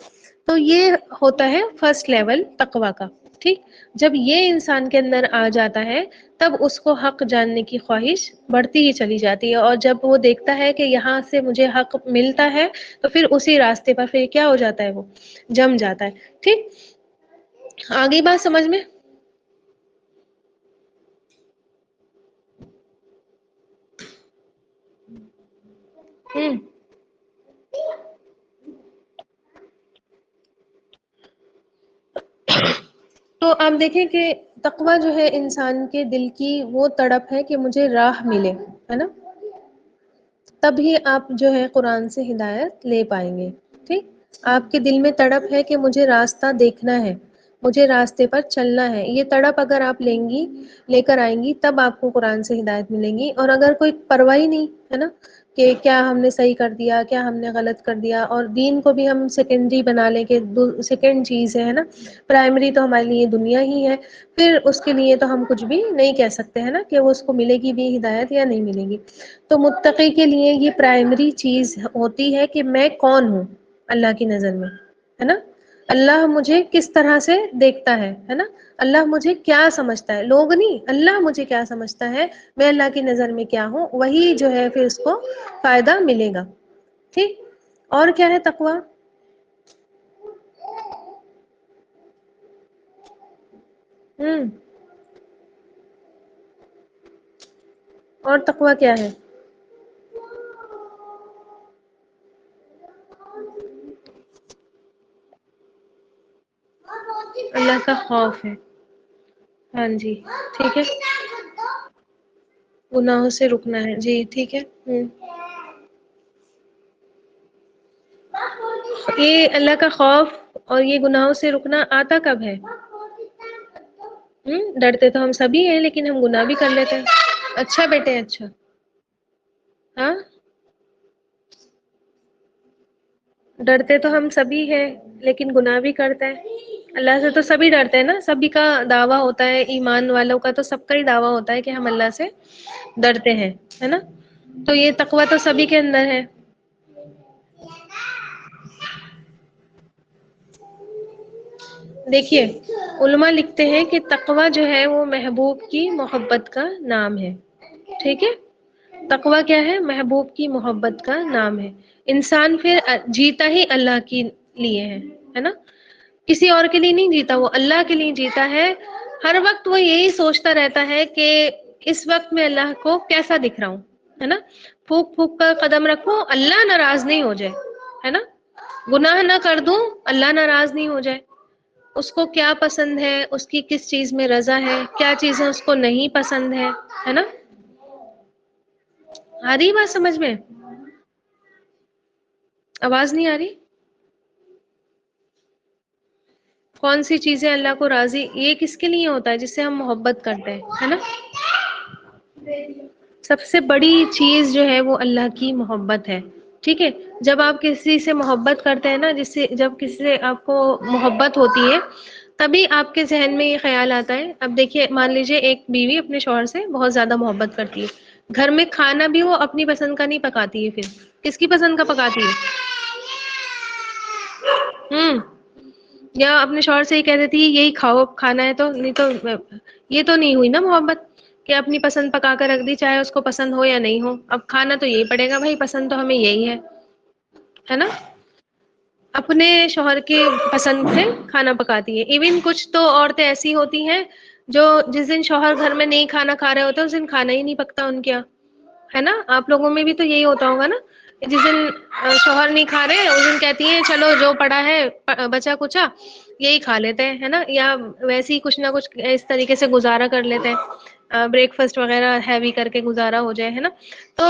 تو یہ ہوتا ہے فرسٹ لیول تقویٰ کا. ٹھیک، جب یہ انسان کے اندر آ جاتا ہے تب اس کو حق جاننے کی خواہش بڑھتی ہی چلی جاتی ہے، اور جب وہ دیکھتا ہے کہ یہاں سے مجھے حق ملتا ہے تو پھر اسی راستے پر پھر کیا ہو جاتا ہے؟ وہ جم جاتا ہے. ٹھیک، آگے بات سمجھ میں؟ ہوں تو آپ دیکھیں کہ تقویٰ جو ہے انسان کے دل کی وہ تڑپ ہے کہ مجھے راہ ملے، ہے نا، تبھی آپ جو ہے قرآن سے ہدایت لے پائیں گے. ٹھیک، آپ کے دل میں تڑپ ہے کہ مجھے راستہ دیکھنا ہے، مجھے راستے پر چلنا ہے، یہ تڑپ اگر آپ لے کر آئیں گی تب آپ کو قرآن سے ہدایت ملیں گی. اور اگر کوئی پرواہ ہی نہیں ہے نا کہ کیا ہم نے صحیح کر دیا، کیا ہم نے غلط کر دیا، اور دین کو بھی ہم سیکنڈری بنا لیں کہ سیکنڈ چیز ہے نا، پرائمری تو ہمارے لیے دنیا ہی ہے، پھر اس کے لیے تو ہم کچھ بھی نہیں کہہ سکتے ہیں نا کہ وہ اس کو ملے گی بھی ہدایت یا نہیں ملے گی. تو متقی کے لیے یہ پرائمری چیز ہوتی ہے کہ میں کون ہوں اللہ کی نظر میں، ہے نا، اللہ مجھے کس طرح سے دیکھتا ہے نا، اللہ مجھے کیا سمجھتا ہے، لوگ نہیں، اللہ مجھے کیا سمجھتا ہے، میں اللہ کی نظر میں کیا ہوں، وہی جو ہے پھر اس کو فائدہ ملے گا. ٹھیک، اور کیا ہے تقویٰ؟ ہوں اور تقویٰ کیا ہے؟ اللہ کا خوف ہے. ہاں جی، ٹھیک ہے، گناہوں سے رکنا ہے. جی ٹھیک ہے. یہ اللہ کا خوف اور یہ گناہوں سے رکنا آتا کب ہے؟ ڈرتے تو ہم سبھی ہیں لیکن ہم گناہ بھی کر لیتے ہیں. اچھا بیٹے اچھا. ہاں، ڈرتے تو ہم سبھی ہیں لیکن گناہ بھی کرتے ہیں. اللہ سے تو سبھی ڈرتے ہیں نا، سبھی کا دعویٰ ہوتا ہے، ایمان والوں کا تو سب کا ہی دعویٰ ہوتا ہے کہ ہم اللہ سے ڈرتے ہیں، ہے نا. تو یہ تقویٰ تو سبھی کے اندر ہے. دیکھیے علماء لکھتے ہیں کہ تقویٰ جو ہے وہ محبوب کی محبت کا نام ہے. ٹھیک ہے، تقویٰ کیا ہے؟ محبوب کی محبت کا نام ہے. انسان پھر جیتا ہی اللہ کے لیے ہے نا، کسی اور کے لیے نہیں جیتا، وہ اللہ کے لیے جیتا ہے. ہر وقت وہ یہی سوچتا رہتا ہے کہ اس وقت میں اللہ کو کیسا دکھ رہا ہوں، ہے نا، پھونک پھونک کر قدم رکھوں اللہ ناراض نہیں ہو جائے، ہے نا، گناہ نہ کر دوں اللہ ناراض نہیں ہو جائے. اس کو کیا پسند ہے، اس کی کس چیز میں رضا ہے، کیا چیزیں اس کو نہیں پسند ہے نا. آ رہی بات سمجھ میں؟ آواز نہیں آ رہی؟ کون سی چیزیں اللہ کو راضی، یہ کس کے لیے ہوتا ہے؟ جس سے ہم محبت کرتے ہیں، ہے نا. سب سے بڑی چیز جو ہے وہ اللہ کی محبت ہے. ٹھیک ہے، جب آپ کسی سے محبت کرتے ہیں نا، جب کسی سے آپ کو محبت ہوتی ہے تبھی آپ کے ذہن میں یہ خیال آتا ہے. اب دیکھیے مان لیجیے ایک بیوی اپنے شوہر سے بہت زیادہ محبت کرتی ہے، گھر میں کھانا بھی وہ اپنی پسند کا نہیں پکاتی ہے، پھر کس کی پسند کا پکاتی ہے؟ یا اپنے شوہر سے ہی کہہ دیتی ہے یہی کھاؤ کھانا ہے تو، نہیں تو یہ تو نہیں ہوئی نا محبت کہ اپنی پسند پکا کر رکھ دی چاہے اس کو پسند ہو یا نہیں ہو. اب کھانا تو یہی پڑے گا بھائی، پسند تو ہمیں یہی ہے نا. اپنے شوہر کی پسند سے کھانا پکاتی ہے. ایون کچھ تو عورتیں ایسی ہوتی ہیں جو جس دن شوہر گھر میں نہیں کھانا کھا رہے ہوتے اس دن کھانا ہی نہیں پکتا ان کے یہاں، ہے نا. آپ لوگوں میں بھی تو یہی ہوتا ہوگا نا، جس دن شوہر نہیں کھا رہے اس دن کہتی ہیں چلو جو پڑا ہے بچا کچا یہی کھا لیتے ہیں، ہے نا. یا ویسے ہی کچھ نہ کچھ اس طریقے سے گزارا کر لیتے ہیں، بریک فاسٹ وغیرہ ہیوی کر کے گزارا ہو جائے، ہے نا. تو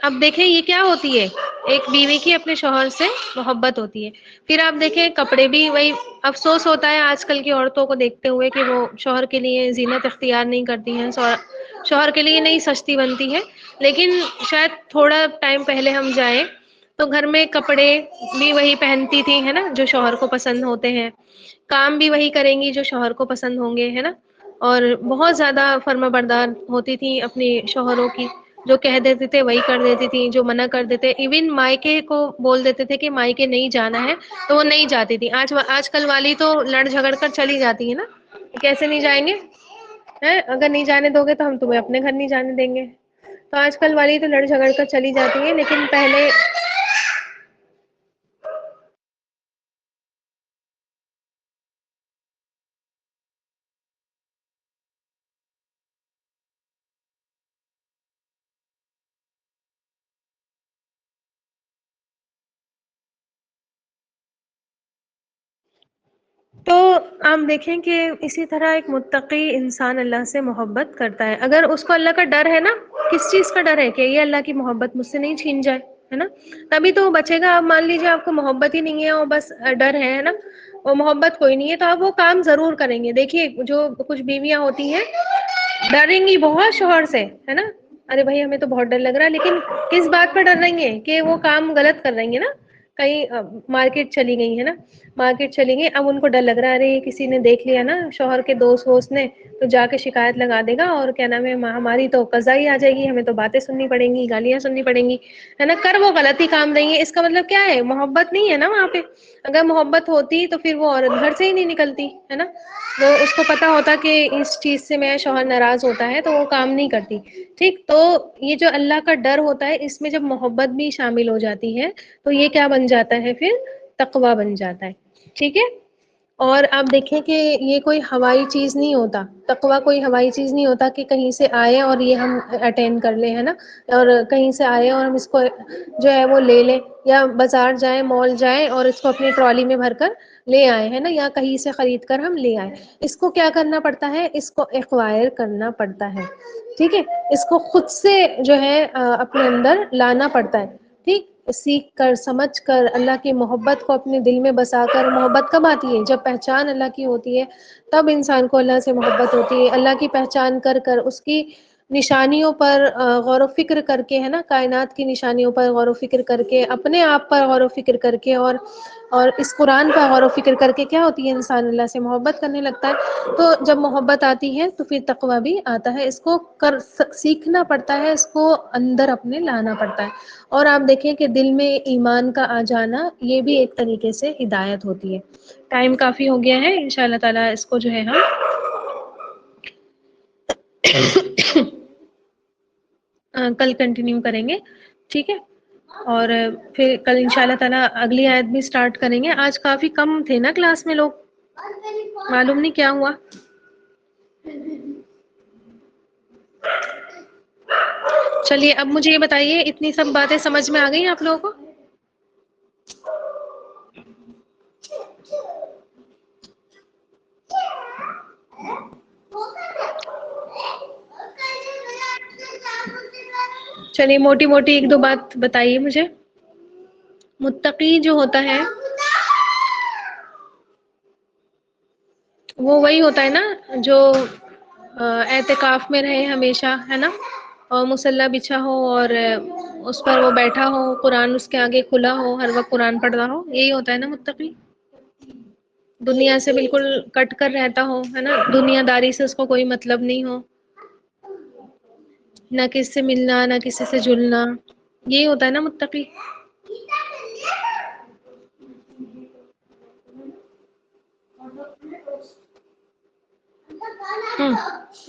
اب دیکھیں یہ کیا ہوتی ہے، ایک بیوی کی اپنے شوہر سے محبت ہوتی ہے. پھر آپ دیکھیں کپڑے بھی وہی، افسوس ہوتا ہے آج کل کی عورتوں کو دیکھتے ہوئے کہ وہ شوہر کے لیے زینت اختیار نہیں کرتی ہیں، شوہر کے لیے نہیں سجتی بنتی ہے. لیکن شاید تھوڑا ٹائم پہلے ہم جائیں تو گھر میں کپڑے بھی وہی پہنتی تھی، ہے نا، جو شوہر کو پسند ہوتے ہیں. کام بھی وہی کریں گی جو شوہر کو پسند ہوں گے، ہے نا. اور بہت زیادہ فرما بردار ہوتی تھی اپنے شوہروں کی، جو کہہ دیتے تھے وہی کر دیتی تھی، جو منع کر دیتے. ایون مائکے کو بول دیتے تھے کہ مائکے نہیں جانا ہے تو وہ نہیں جاتی تھی. آج کل والی تو لڑ جھگڑ کر چلی جاتی ہے نا، کیسے نہیں جائیں گے، اگر نہیں جانے دو گے تو ہم تمہیں اپنے گھر نہیں جانے دیں گے. تو آج کل والی تو لڑ جھگڑ کر چلی جاتی ہے، لیکن پہلے تو آپ دیکھیں کہ اسی طرح ایک متقی انسان اللہ سے محبت کرتا ہے اگر اس کو اللہ کا ڈر ہے نا. کس چیز کا ڈر ہے؟ کہ یہ اللہ کی محبت مجھ سے نہیں چھین جائے، ہے نا. تبھی تو وہ بچے گا. آپ مان لیجیے آپ کو محبت ہی نہیں ہے اور بس ڈر ہے نا، وہ محبت کوئی نہیں ہے تو آپ وہ کام ضرور کریں گے. دیکھیے جو کچھ بیویاں ہوتی ہیں ڈریں گی بہت شوہر سے، ہے نا. ارے بھائی ہمیں تو بہت ڈر لگ رہا ہے، لیکن کس بات پہ ڈر رہی ہیں کہ وہ کام غلط کر رہی ہیں نا. کہیں مارکیٹ چلی گئی ہے نا، مارکیٹ چلی گئی، اب ان کو ڈر لگ رہا ہے ارے کسی نے دیکھ لیا نا شوہر کے دوست ووست نے تو جا کے شکایت لگا دے گا اور کیا نام ہے ہماری تو قضا ہی آ جائے گی، ہمیں تو باتیں سننی پڑیں گی، گالیاں سننی پڑیں گی، ہے نا. کر وہ غلط ہی کام رہی ہے. اس کا مطلب کیا ہے؟ محبت نہیں ہے نا وہاں پہ. اگر محبت ہوتی تو پھر وہ عورت گھر سے ہی نہیں نکلتی، ہے نا. وہ اس کو پتا ہوتا کہ اس چیز سے میں شوہر ناراض ہوتا ہے تو وہ کام نہیں کرتی. ٹھیک. تو یہ جو اللہ کا ڈر ہوتا ہے اس میں جب محبت بھی شامل ہو جاتی ہے تو یہ کیا بن جاتا ہے؟ پھر تقوی بن جاتا ہے. ٹھیک ہے. اور آپ دیکھیں کہ یہ کوئی ہوائی چیز نہیں ہوتا، تقوی کوئی ہوائی چیز نہیں ہوتا کہ کہیں سے آئے اور یہ ہم اٹینڈ کر لیں، ہے نا. اور کہیں سے آئے اور ہم اس کو جو ہے وہ لے لیں، یا بازار جائیں مال جائیں اور اس کو اپنی ٹرالی میں بھر کر لے آئے، ہے نا، یا کہیں سے خرید کر ہم لے آئے. اس کو کیا کرنا پڑتا ہے؟ اس کو ایکوائر کرنا پڑتا ہے. ٹھیک ہے. اس کو خود سے جو ہے اپنے اندر لانا پڑتا ہے. ٹھیک. سیکھ کر سمجھ کر اللہ کی محبت کو اپنے دل میں بسا کر. محبت کب آتی ہے؟ جب پہچان اللہ کی ہوتی ہے تب انسان کو اللہ سے محبت ہوتی ہے. اللہ کی پہچان کر کر اس کی نشانیوں پر غور و فکر کر کے، ہے نا، کائنات کی نشانیوں پر غور و فکر کر کے، اپنے آپ پر غور و فکر کر کے، اور اس قرآن کا غور و فکر کر کے کیا ہوتی ہے؟ انسان اللہ سے محبت کرنے لگتا ہے. تو جب محبت آتی ہے تو پھر تقوی بھی آتا ہے. اس کو سیکھنا پڑتا ہے، اس کو اندر اپنے لانا پڑتا ہے. اور آپ دیکھیں کہ دل میں ایمان کا آ جانا یہ بھی ایک طریقے سے ہدایت ہوتی ہے. ٹائم کافی ہو گیا ہے، ان شاء اللہ تعالی اس کو جو ہے ہم کل کنٹینیو کریں گے. ٹھیک ہے. اور پھر کل ان شاء اللہ تعالی اگلی آیت بھی اسٹارٹ کریں گے. آج کافی کم تھے نا کلاس میں لوگ، معلوم نہیں کیا ہوا. چلیے اب مجھے یہ بتائیے اتنی سب باتیں سمجھ میں آ گئی آپ لوگوں کو؟ چلیے موٹی موٹی ایک دو بات بتائیے مجھے. متقی جو ہوتا ہے وہ وہی ہوتا ہے نا جو اعتکاف میں رہے ہمیشہ، ہے نا، اور مصلی بچھا ہو اور اس پر وہ بیٹھا ہو، قرآن اس کے آگے کھلا ہو، ہر وقت قرآن پڑھ رہا ہو. یہی ہوتا ہے نا متقی. دنیا سے بالکل کٹ کر رہتا ہو، ہے نا، دنیا داری سے اس کو کوئی مطلب نہیں ہو، نہ کس سے ملنا نہ کسی سے جلنا، یہی ہوتا ہے نا متقی۔ ہوں،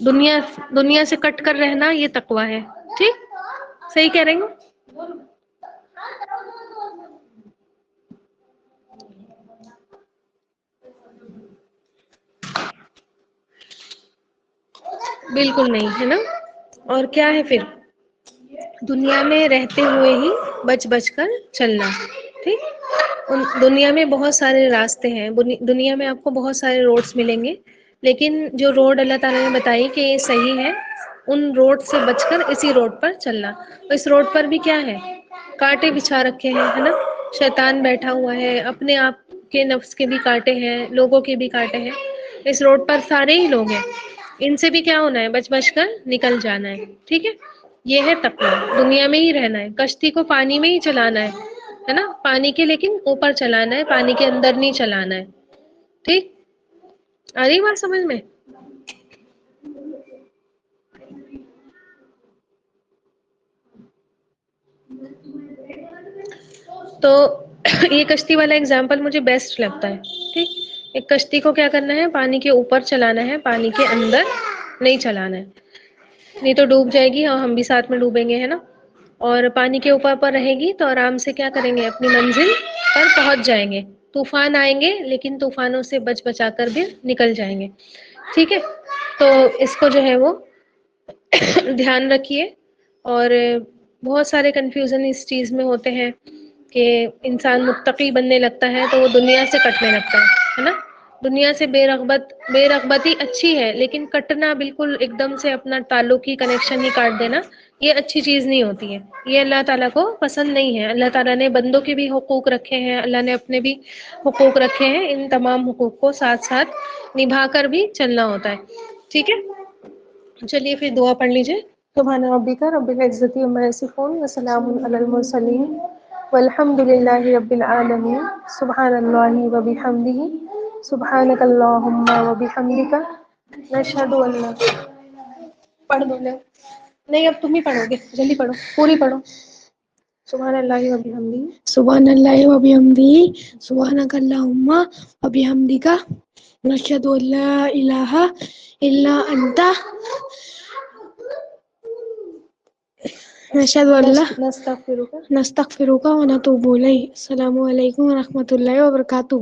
دنیا دنیا سے کٹ کر رہنا یہ تقویٰ ہے، ٹھیک، صحیح کہہ رہی ہوں۔ بالکل نہیں، ہے نا۔ اور کیا ہے پھر؟ دنیا میں رہتے ہوئے ہی بچ بچ کر چلنا، ٹھیک۔ دنیا میں بہت سارے راستے ہیں، دنیا میں آپ کو بہت سارے روڈس ملیں گے، لیکن جو روڈ اللہ تعالیٰ نے بتائی کہ یہ صحیح ہے، ان روڈ سے بچ کر اسی روڈ پر چلنا۔ اس روڈ پر بھی کیا ہے؟ کانٹے بچھا رکھے ہیں، ہے نا، شیطان بیٹھا ہوا ہے، اپنے آپ کے نفس کے بھی کانٹے ہیں، لوگوں کے بھی کانٹے ہیں، اس روڈ پر سارے ہی لوگ ہیں، ان سے بھی کیا ہونا ہے؟ بچ بچ کر نکل جانا ہے، ٹھیک ہے۔ یہ ہے تقویٰ، دنیا میں ہی رہنا ہے، کشتی کو پانی میں ہی چلانا ہے نا، پانی کے لیکن اوپر چلانا ہے، پانی کے اندر نہیں چلانا ہے، ٹھیک۔ آ رہی بات سمجھ میں؟ تو یہ کشتی والا اگزامپل مجھے بیسٹ لگتا ہے، ٹھیک۔ ایک کشتی کو کیا کرنا ہے؟ پانی کے اوپر چلانا ہے، پانی کے اندر نہیں چلانا ہے، نہیں تو ڈوب جائے گی، ہم بھی ساتھ میں ڈوبیں گے، ہے نا۔ اور پانی کے اوپر پر رہے گی تو آرام سے کیا کریں گے؟ اپنی منزل پر پہنچ جائیں گے۔ طوفان آئیں گے لیکن طوفانوں سے بچ بچا کر بھی نکل جائیں گے، ٹھیک ہے۔ تو اس کو جو ہے وہ دھیان رکھیے۔ اور بہت سارے کنفیوژن اس چیز میں ہوتے ہیں کہ انسان متقی بننے لگتا ہے تو وہ دنیا سے کٹنے لگتا ہے نا۔ دنیا سے بے رغبتی اچھی ہے، لیکن کٹنا بالکل ایک دم سے اپنا تعلق ہی، کنیکشن ہی کاٹ دینا، یہ اچھی چیز نہیں ہوتی ہے، یہ اللہ تعالیٰ کو پسند نہیں ہے۔ اللہ تعالیٰ نے بندوں کے بھی حقوق رکھے ہیں، اللہ نے اپنے بھی حقوق رکھے ہیں، ان تمام حقوق کو ساتھ ساتھ نبھا کر بھی چلنا ہوتا ہے، ٹھیک ہے۔ چلیے پھر دعا پڑھ لیجیے۔ سبحان ربک رب العزت عما یصفون وسلام علی المرسلین والحمد للہ رب العالمین۔ سبحان اللہ وبحمدہ، سبحانک اللہم وبحمدک، نشہد ان لا۔ پڑھ دو لے، نہیں اب تم ہی پڑھو گے، جلدی پڑھو، پوری پڑھو۔ سبحان اللہ وبحمدہ، سبحان اللہ وبحمدہ، سبحانک اللہم وبحمدک، نشہد ان لا الہ الا انت، نشہد ان لا نستغفرک ونتوب الیک۔ السلام علیکم ورحمۃ اللہ وبرکاتہ۔